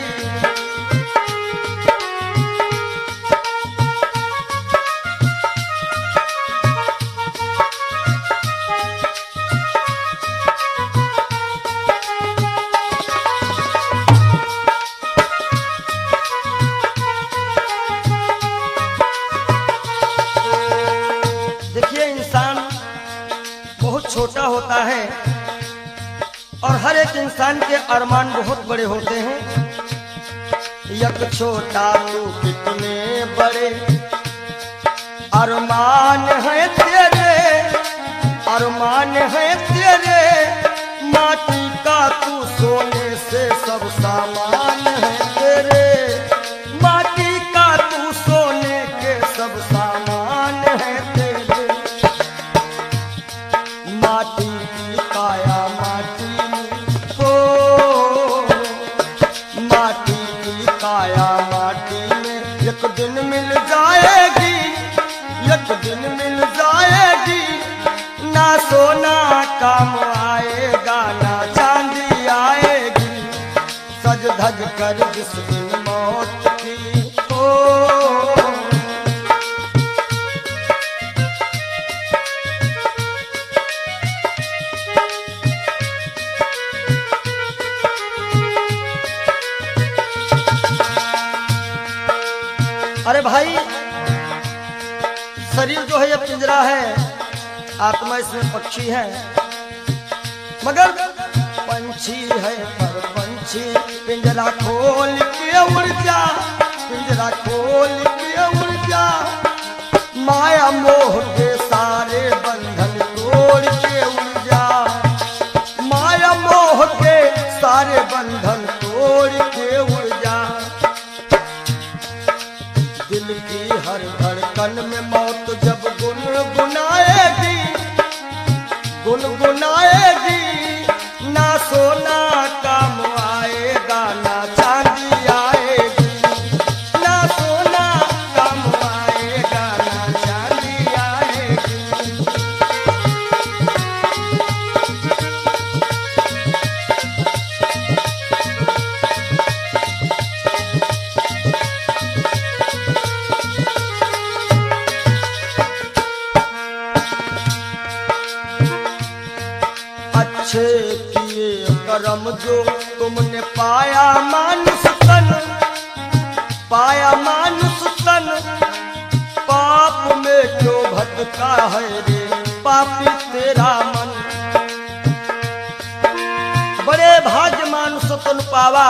S1: देखिए इंसान बहुत छोटा होता है और हर एक इंसान के अरमान बहुत बड़े होते हैं। यक छोटा तू कितने बड़े अरमान है तेरे, अरमान है तेरे, माटी का तू सोने से सब सामान है तेरे, माटी का तू सोने के सब सामान है तेरे। माटी की काया माटी में हो, माटी की काया माटी में एक दिन मिल जाएगी, एक दिन मिल जाएगी, ना सोना काम आएगा ना चांदी आएगी। सज धज कर जिस दिन मौत की हो। अरे भाई शरीर जो है ये पिंजरा है, आत्मा इसमें पक्षी है, मगर पंछी है पर पंछी पिंजरा खोल के उड़ जा, पिंजरा खोल के उड़ जा, माया मोह के सारे बंधन तोड़ के उड़ जा, माया मोह के सारे बंधन तोड़ के उड़ जा। दिल की हर धड़कन में मौत जब गुनगुनाएगी, गुनगुनाएगी, ना सोना काम आएगा ना चांदी आएगी, ना सोना काम आएगा ना चांदी आएगी। अच्छे किए कर्म जो तुमने पाया मानुष तन, पाया मानुष तन, पाप में क्यों भटका है रे पापी तेरा मन। सुतन पावा,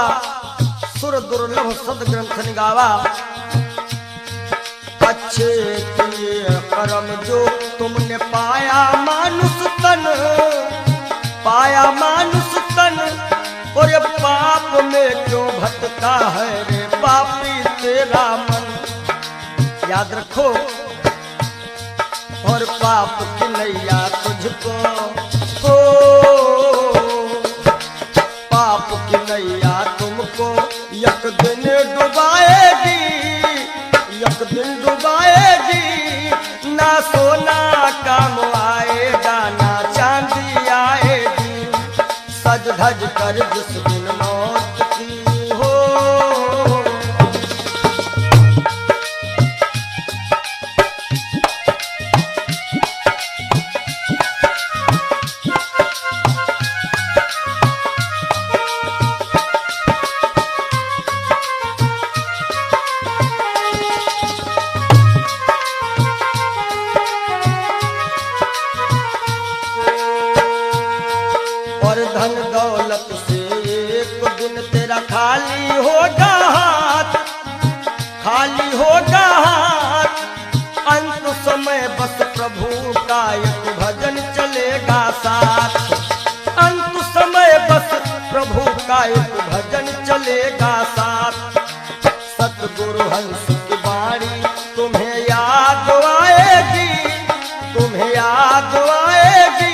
S1: सुर दुर्लभ सद ग्रंथ निगावा। अच्छे किए कर्म जो तुमने पाया मानुष तन, पाया मानुष तन, और ये पाप में क्यों भटका है रे पापी तेरा मन। याद रखो, और पाप की नैया तुझको हो, पाप की नैया तुमको एक दिन डुबाएगी, एक दिन डुबाएगी। ना सोना काम आएगा, ना चांदी आएगी। सज धज कर जिस दिन मौत की हो, धन दौलत से एक दिन तेरा खाली होगा हाथ, खाली होगा हाथ। अंत समय बस प्रभु का एक भजन चलेगा साथ, अंत समय बस प्रभु का एक भजन चलेगा साथ। सतगुरु हंस की बाणी तुम्हें याद आएगी, तुम्हें याद आएगी।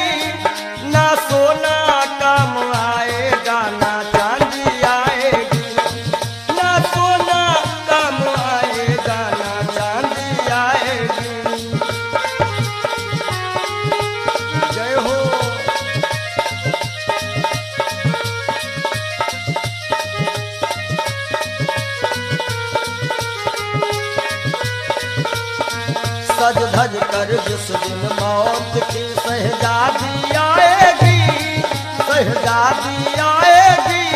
S1: ना सोना काम आएगा, ना चांदी आएगी। ना सोना काम आएगा, ना चांदी आएगी। जय हो। सज धज कर जिस दिन मौत की शहजादी आएगी, शहजादी आएगी।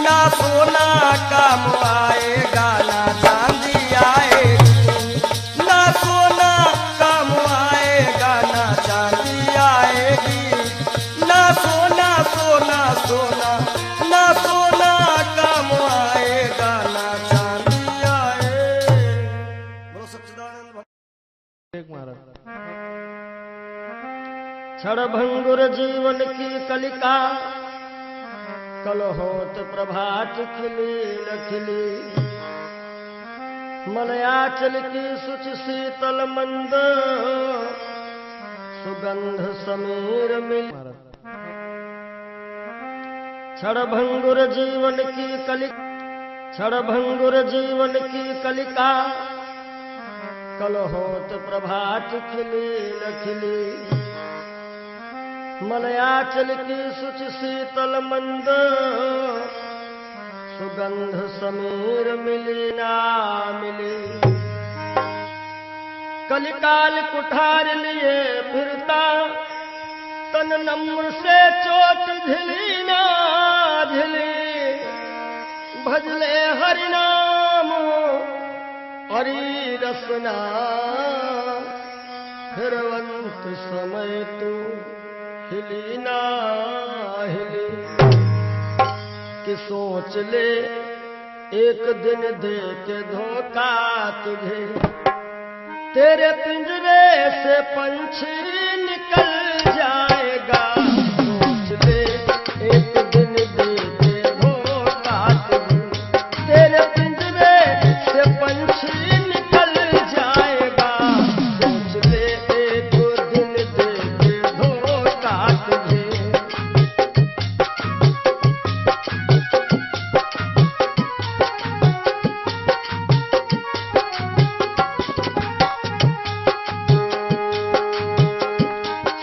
S1: ना सोना काम आएगा, ना चांदी आएगी। ना सोना काम आएगा, ना चांदी आएगी। ना सोना सोना सोना, ना सोना काम आएगा, ना चांदी आएगी। बोलो सच्चिदानंद क्षणभंगुर जीवन की कलिका, कल होत प्रभात खिली न खिली। मलयाचल की सुच शीतल मंद, सुगंध समीर मिल। क्षणभंगुर जीवन की कलिका, क्षणभंगुर जीवन की कलिका, कल होत प्रभात खिली न खिली। मलयाचल की सुच शीतल मंद, सुगंध समीर मिली ना मिली। कलिकाल कुठार लिए फिरता, तन नम्र से चोट झिली ना झिली। भजले हरि नाम हरि रसना, फिरवंत समय तू हिली ना हिली। कि सोच ले एक दिन दे के धोखा तुझे, तेरे पिंजरे से पंछी निकल जाएगा। सोच ले एक दिन दे के धोखा तुझे, तेरे पिंजरे से पंछी निकल जाएगा। सोच ले एक दिन दे के धोखा तुझे।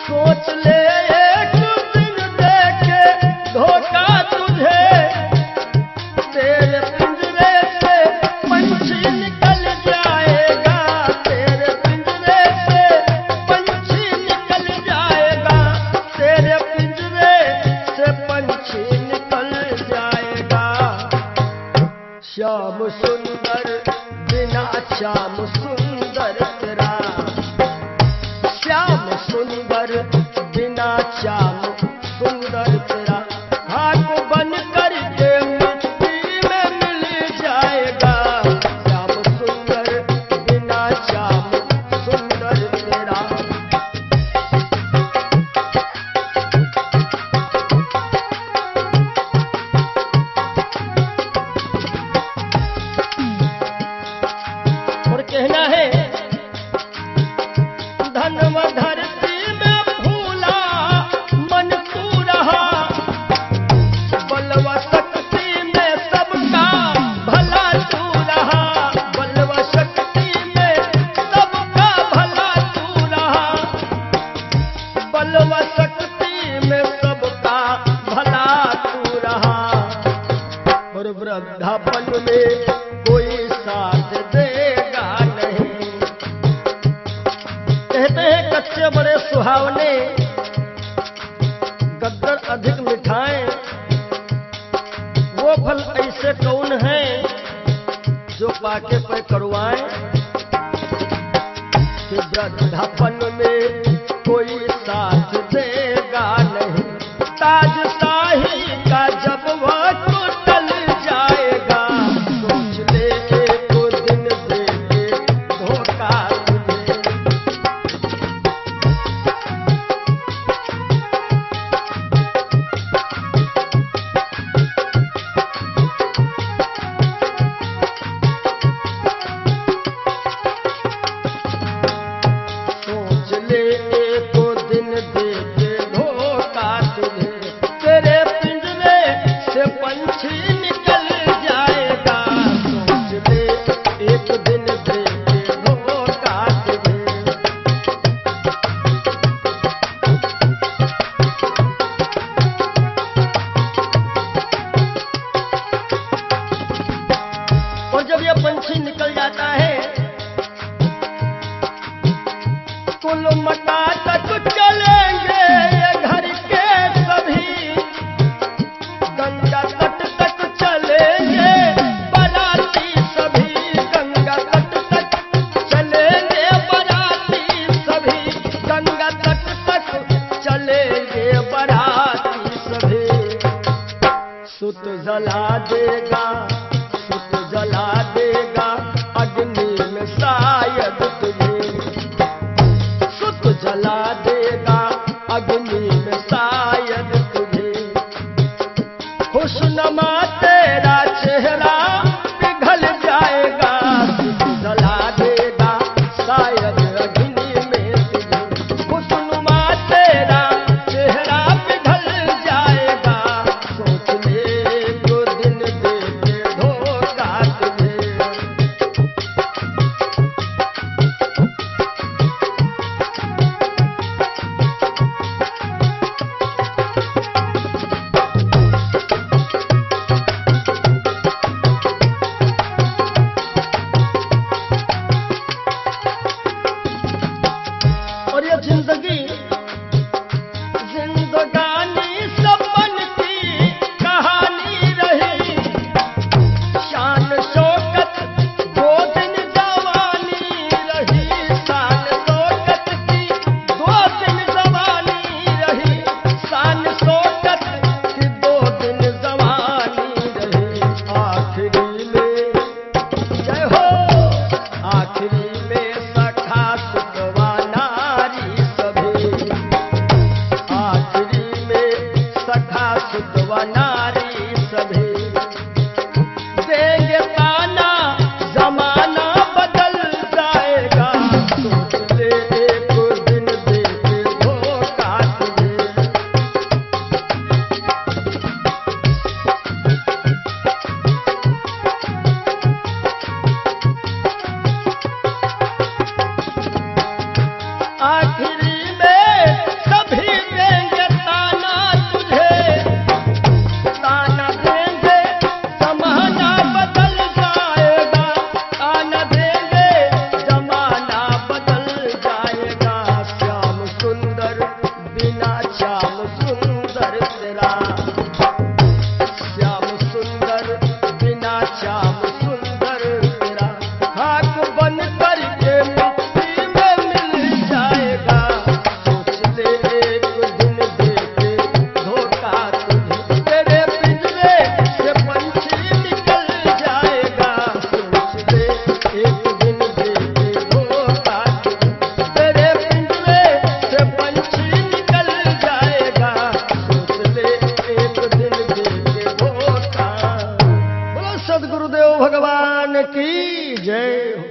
S1: सोच ले एक दिन दे के धोखा तुझे, तेरे पिंजरे से पंछी निकल जाएगा। तेरे पिंजरे से पंछी निकल जाएगा। तेरे पिंजरे से पंछी निकल जाएगा। श्याम सुंदर बिना श्याम सुंदर तेरा, श्याम सुंदर बिना श्याम सुंदर तेरा। खाक बन कर के वृद्धापन में कोई साथ देगा नहीं। कहते हैं कच्चे बड़े सुहावने, गद्दर अधिक मिठाएं, वो फल ऐसे कौन है जो पाके पे करुआएं। कि वृद्धापन में कोई साथ देगा नहीं, ताज शाही का जब वह तो टल जाएगा, सोच ले एक दिन देंगे धोखा तुझे। सोच ले एक दिन देंगे धोखा तुझे, तेरे पिंजरे से पंछी निकल जाएगा, सोच ले एक दिन देंगे धोखा तुझे। और जब यह पंछी निकल जाता है, कुल मटा तक चलेंगे ये घर के सभी, गंगा तट तक चलेंगे बाराती सभी, गंगा तट तक चलेंगे बाराती सभी, गंगा तट तक चलेंगे बाराती सभी। सुत जला देगा, सुत जला देगा अग्नि में शायद तुझे, सुत जला देगा अग्नि में शायद तुझे। खुशनुमा तेरा चेहरा पिघल जाएगा, सुत जला देगा शायद अग्नि में तुझे। खुशनुमा तेरा चेहरा पिघल जाएगा, सोच ले एक दिन देंगे धोखा तुझे। और ये जिंदगी जिंदगानी सपन की कहानी रही, शान शौकत दो दिन जवानी रही, शान शौकत की दो दिन जवानी रही, शान शौकत की दो दिन जवानी रही। आखिरी में जय हो, आखिरी में सखा सुतवा नारी सभी, आखिरी में सखा सुतवा नारी सभी। देंगे ताना जमाना बदल जाएगा, सोच ले एक दिन देंगे धोखा तुझे। आखिरी में सभी देंगे ताना तुझे, ताना देंगे जमाना बदल जाएगा, ताना देंगे जमाना बदल जाएगा। श्याम सुंदर बिना श्याम सुंदर तेरा, श्याम सुंदर बिना श्याम सुंदर तेरा, हाथ बन करके मिट्टी में मिल जाएगा, सोच ले एक दिन देंगे धोखा तुझे। तेरे पिंजरे से पंछी निकल जाएगा, सोच ले एक दिन देंगे धोखा तुझे। तेरे पिंजरे से पंछी निकल जाएगा, सोच ले एक दिन देंगे धोखा। बोलो सद्गुरुदेव भगवान की जय हो।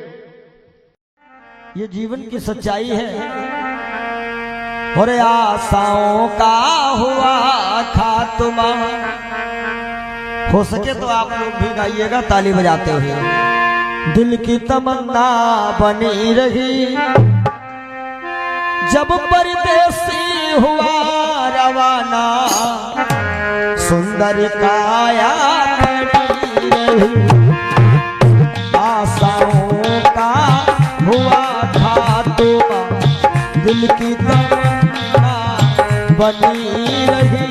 S1: ये जीवन की सच्चाई है। और आशाओं का हुआ खात्मा। हो सके तो आप लोग भी गाइएगा ताली बजाते हुए। दिल की तमन्ना बनी रही जब परदेसी हुआ रवाना, सुंदर काया खड़ी रही। रही। आशाओं का हुआ था तोबा, दिल की तमन्ना बनी रही।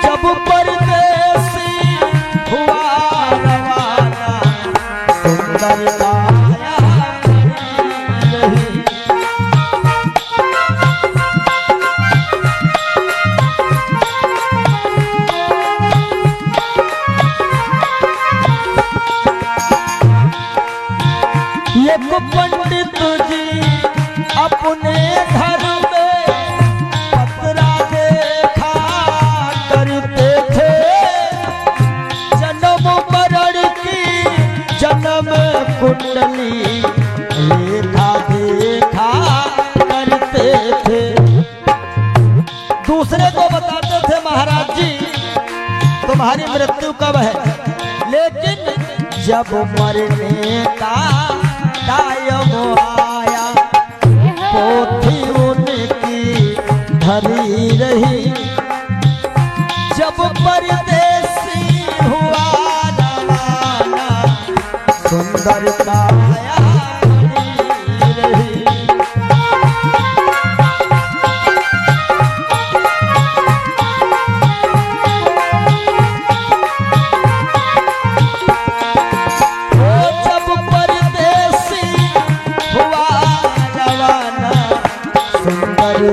S1: जब परदेसी हुआ रवाना, सुंदर काया बनी रही। एक पंडित जी अपने घर में पतरा देखा करते थे, जन्म मरण की जन्म कुंडली लेखा देखा करते थे। दूसरे को बताते थे महाराज जी तुम्हारी मृत्यु कब है, लेकिन जब मरने का टाइम आया पोथी उनकी धरी रही। जब परदेसी हुआ रवाना, सुंदर काया बनी रही।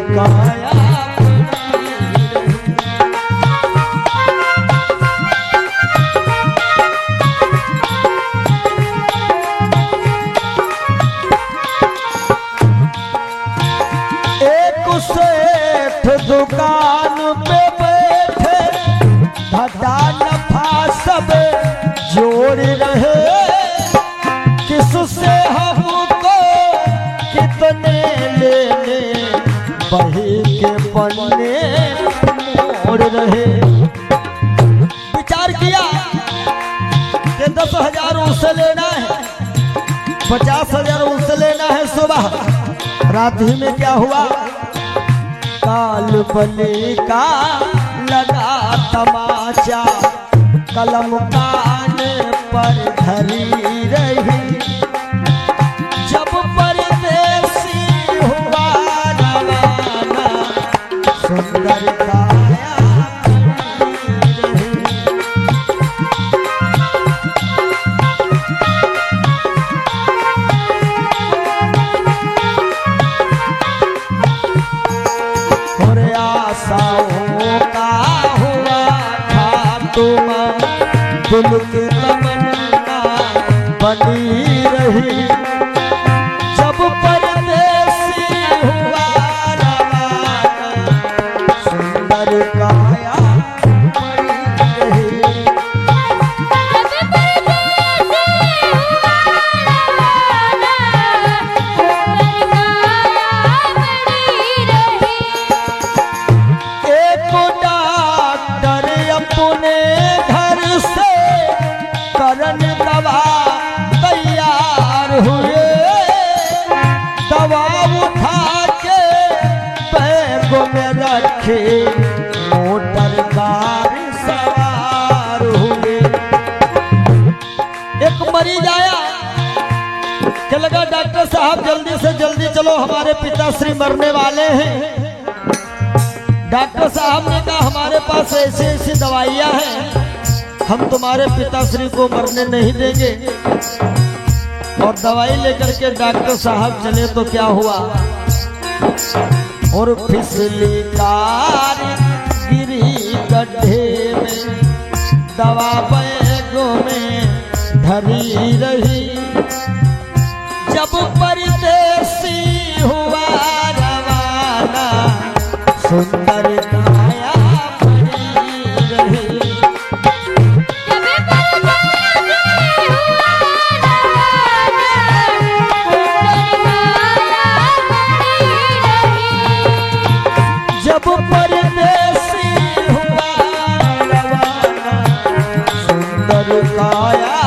S1: काया एक सेठ दुकान पे बैठे, घाटा नफा सब जोड़ रहे। किससे हमको कितने लेने, बही के पन्ने मोड़ रहे। विचार किया कि 10,000 उससे लेना है, 50,000 उससे लेना है। सुबह रात ही में क्या हुआ, काल बली का लगा तमाचा, कलम कान पर धरी रही। जब परदेसी हुआ रवाना, सुंदर काया बनी रही। और आशाओं का हुआ था तुम, दिल की तमन्ना बनी रही। जब परदेसी हुआ रवाना, सुंदर काया बनी रही। एक डॉक्टर अपने घर से करन दवा तैयार हुए। दवा उठा के बैग में रखे, मोटर कार सवार हुए। एक मरीज आया कि लगा डॉक्टर साहब जल्दी से जल्दी चलो, हमारे पिताश्री मरने वाले हैं। डॉक्टर साहब ने कहा हमारे पास ऐसी ऐसी दवाइयां हैं, हम तुम्हारे पिताश्री को मरने नहीं देंगे। और दवाई लेकर के डॉक्टर साहब चले तो क्या हुआ, और फिसली कार गिरी गड्ढे में, दवा बैगों में धरी रही। जब परदेसी हुआ रवाना, सुंदर काया बनी रही। जब परदेसी हुआ रवाना, सुंदर काया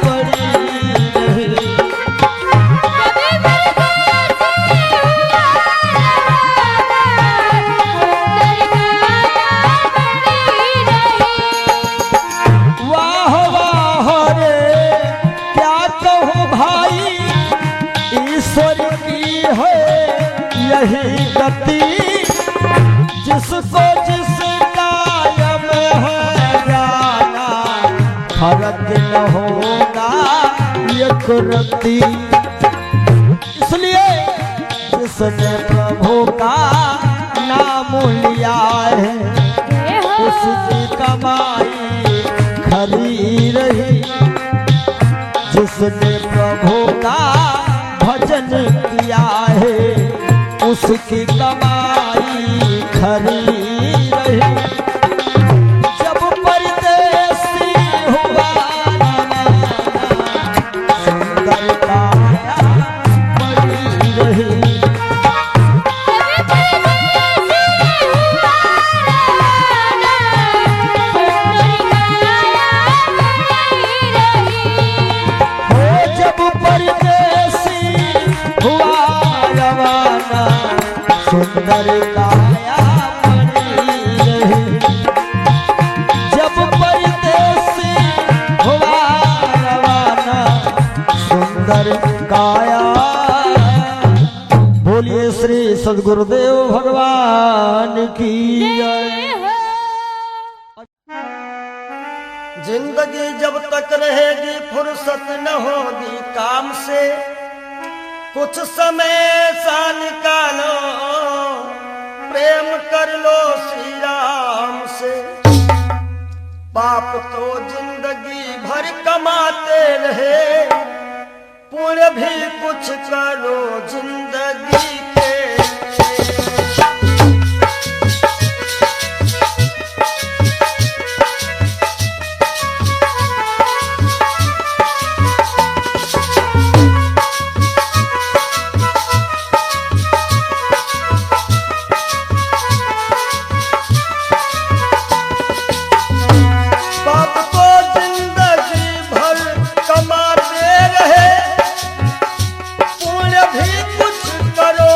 S1: बनी रही गति, जिसको जिस कायम है जाना, फर्क न होगा एक रत्ती। इसलिए जिसने प्रभु का नाम लिया है,
S2: जय हो
S1: उसकी कमाई खरी रही। जिसने प्रभु का भजन किया है, उसकी कमाई खरी रही। जब परदेसी हुआ सुंदर काया बड़ी रही। हो जब परदेसी हुआ रवाना, सुंदर काया बनी रही। जब परदेसी हुआ रवाना, सुंदर काया। बोलिए श्री सद्गुरुदेव भगवान की जय। जिंदगी जब तक रहेगी फुर्सत न होगी काम से, कुछ समय सा निकालो प्रेम कर लो श्री राम से। पाप तो जिंदगी भर कमाते रहे, पुण्य भी कुछ करो जिंदगी के। पाप को जिंदगी भर कमाते रहे, पुण्य भी कुछ करो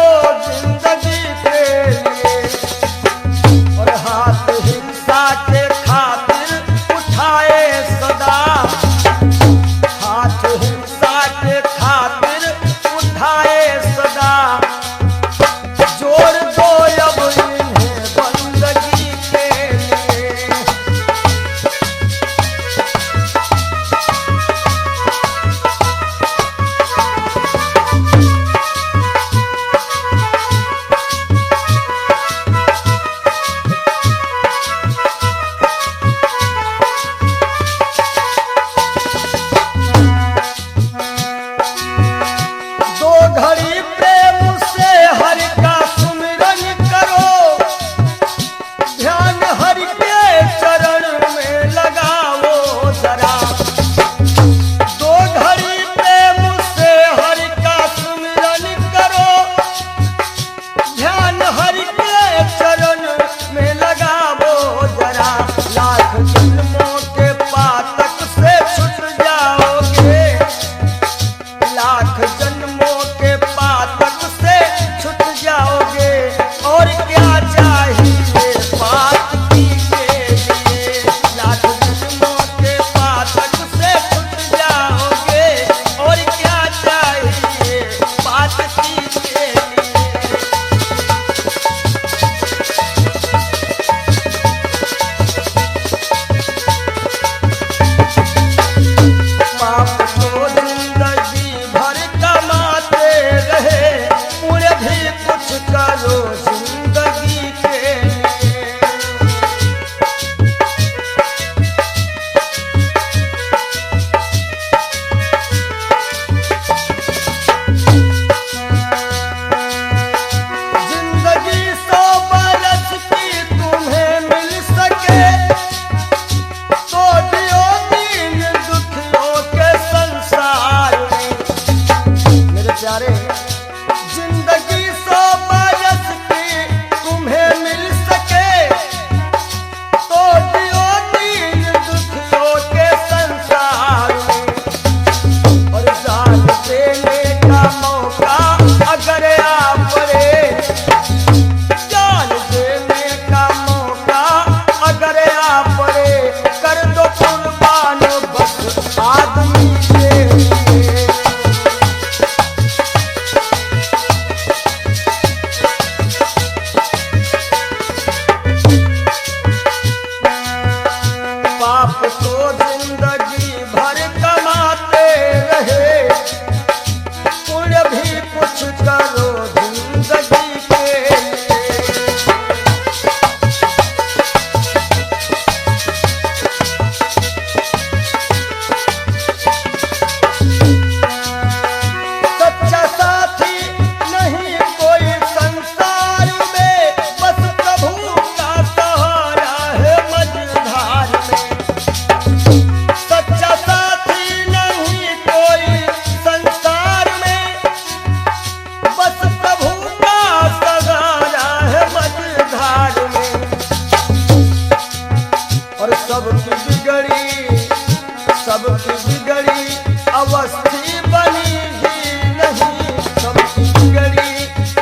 S1: सबकी बिगड़ी अवस्थी बनी ही नहीं, सबकी बिगड़ी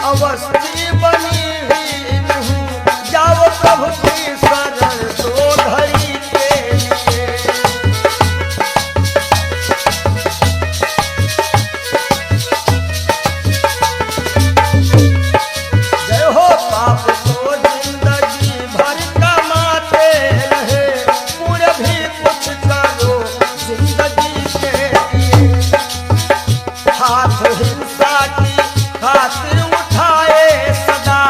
S1: अवस्थी बनी ही नहीं। जाओ प्रभु की शरण दो घड़ी के लिए। जय हो पाप तो जिंदगी भर कमाते रहे, पुण्य भी कुछ करो जिंदगी के लिए। हाथ हिंसा की खातिर उठाए सदा,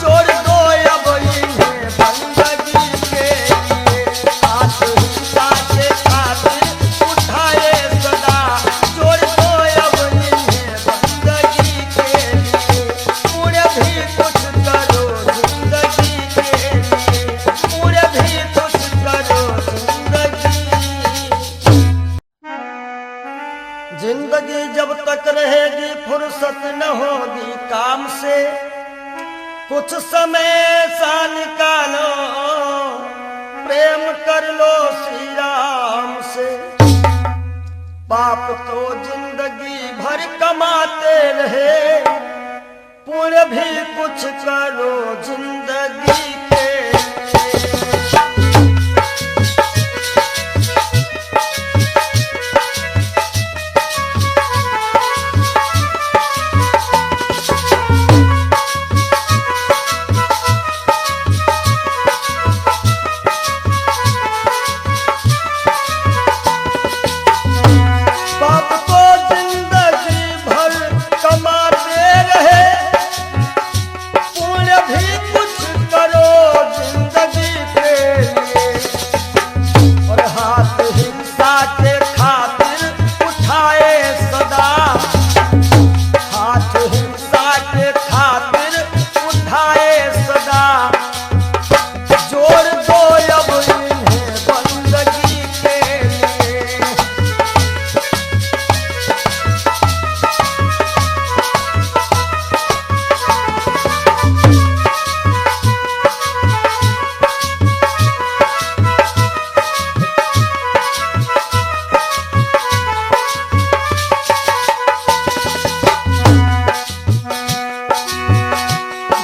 S1: जोड़ दो अब इन्हें बंदगी के लिए। हाथ हिंसा के खातिर उठाए सदा, जोड़ दो अब इन्हें बंदगी के लिए। पुण्य भी कुछ करो जिंदगी के लिए, पुण्य भी कुछ करो जिंदगी जब तक रहेगी फुर्सत न होगी काम से। कुछ समय सा निकालो, प्रेम कर लो श्री राम से। पाप तो जिंदगी भर कमाते रहे, पुण्य भी कुछ करो जिंदगी के लिए। पाप को जिंदगी भर कमाते रहे, पुण्य भी कुछ करो जिंदगी के लिए। और हाथ हिंसा के खातिर उठाए सदा, हाथ हिंसा के खातिर उठाए सदा, जोड़ दो अब इन्हें बंदगी के लिए।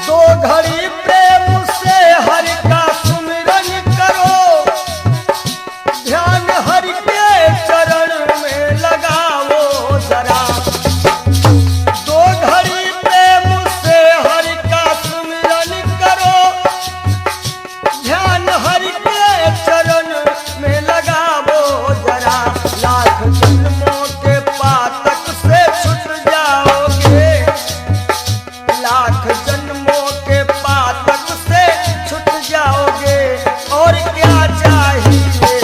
S1: दो घड़ी प्रेम से हरि का सुमिरन करो, ध्यान हरि के चरण में लगाओ जरा। दो घड़ी प्रेम से हरि का सुमिरन करो, ध्यान हरि के चरण में लगाओ जरा। लाख जन्मों के पातक से छूट जाओगे, लाख जन्मों के पातक से छूट जाओगे। और क्या चाहिए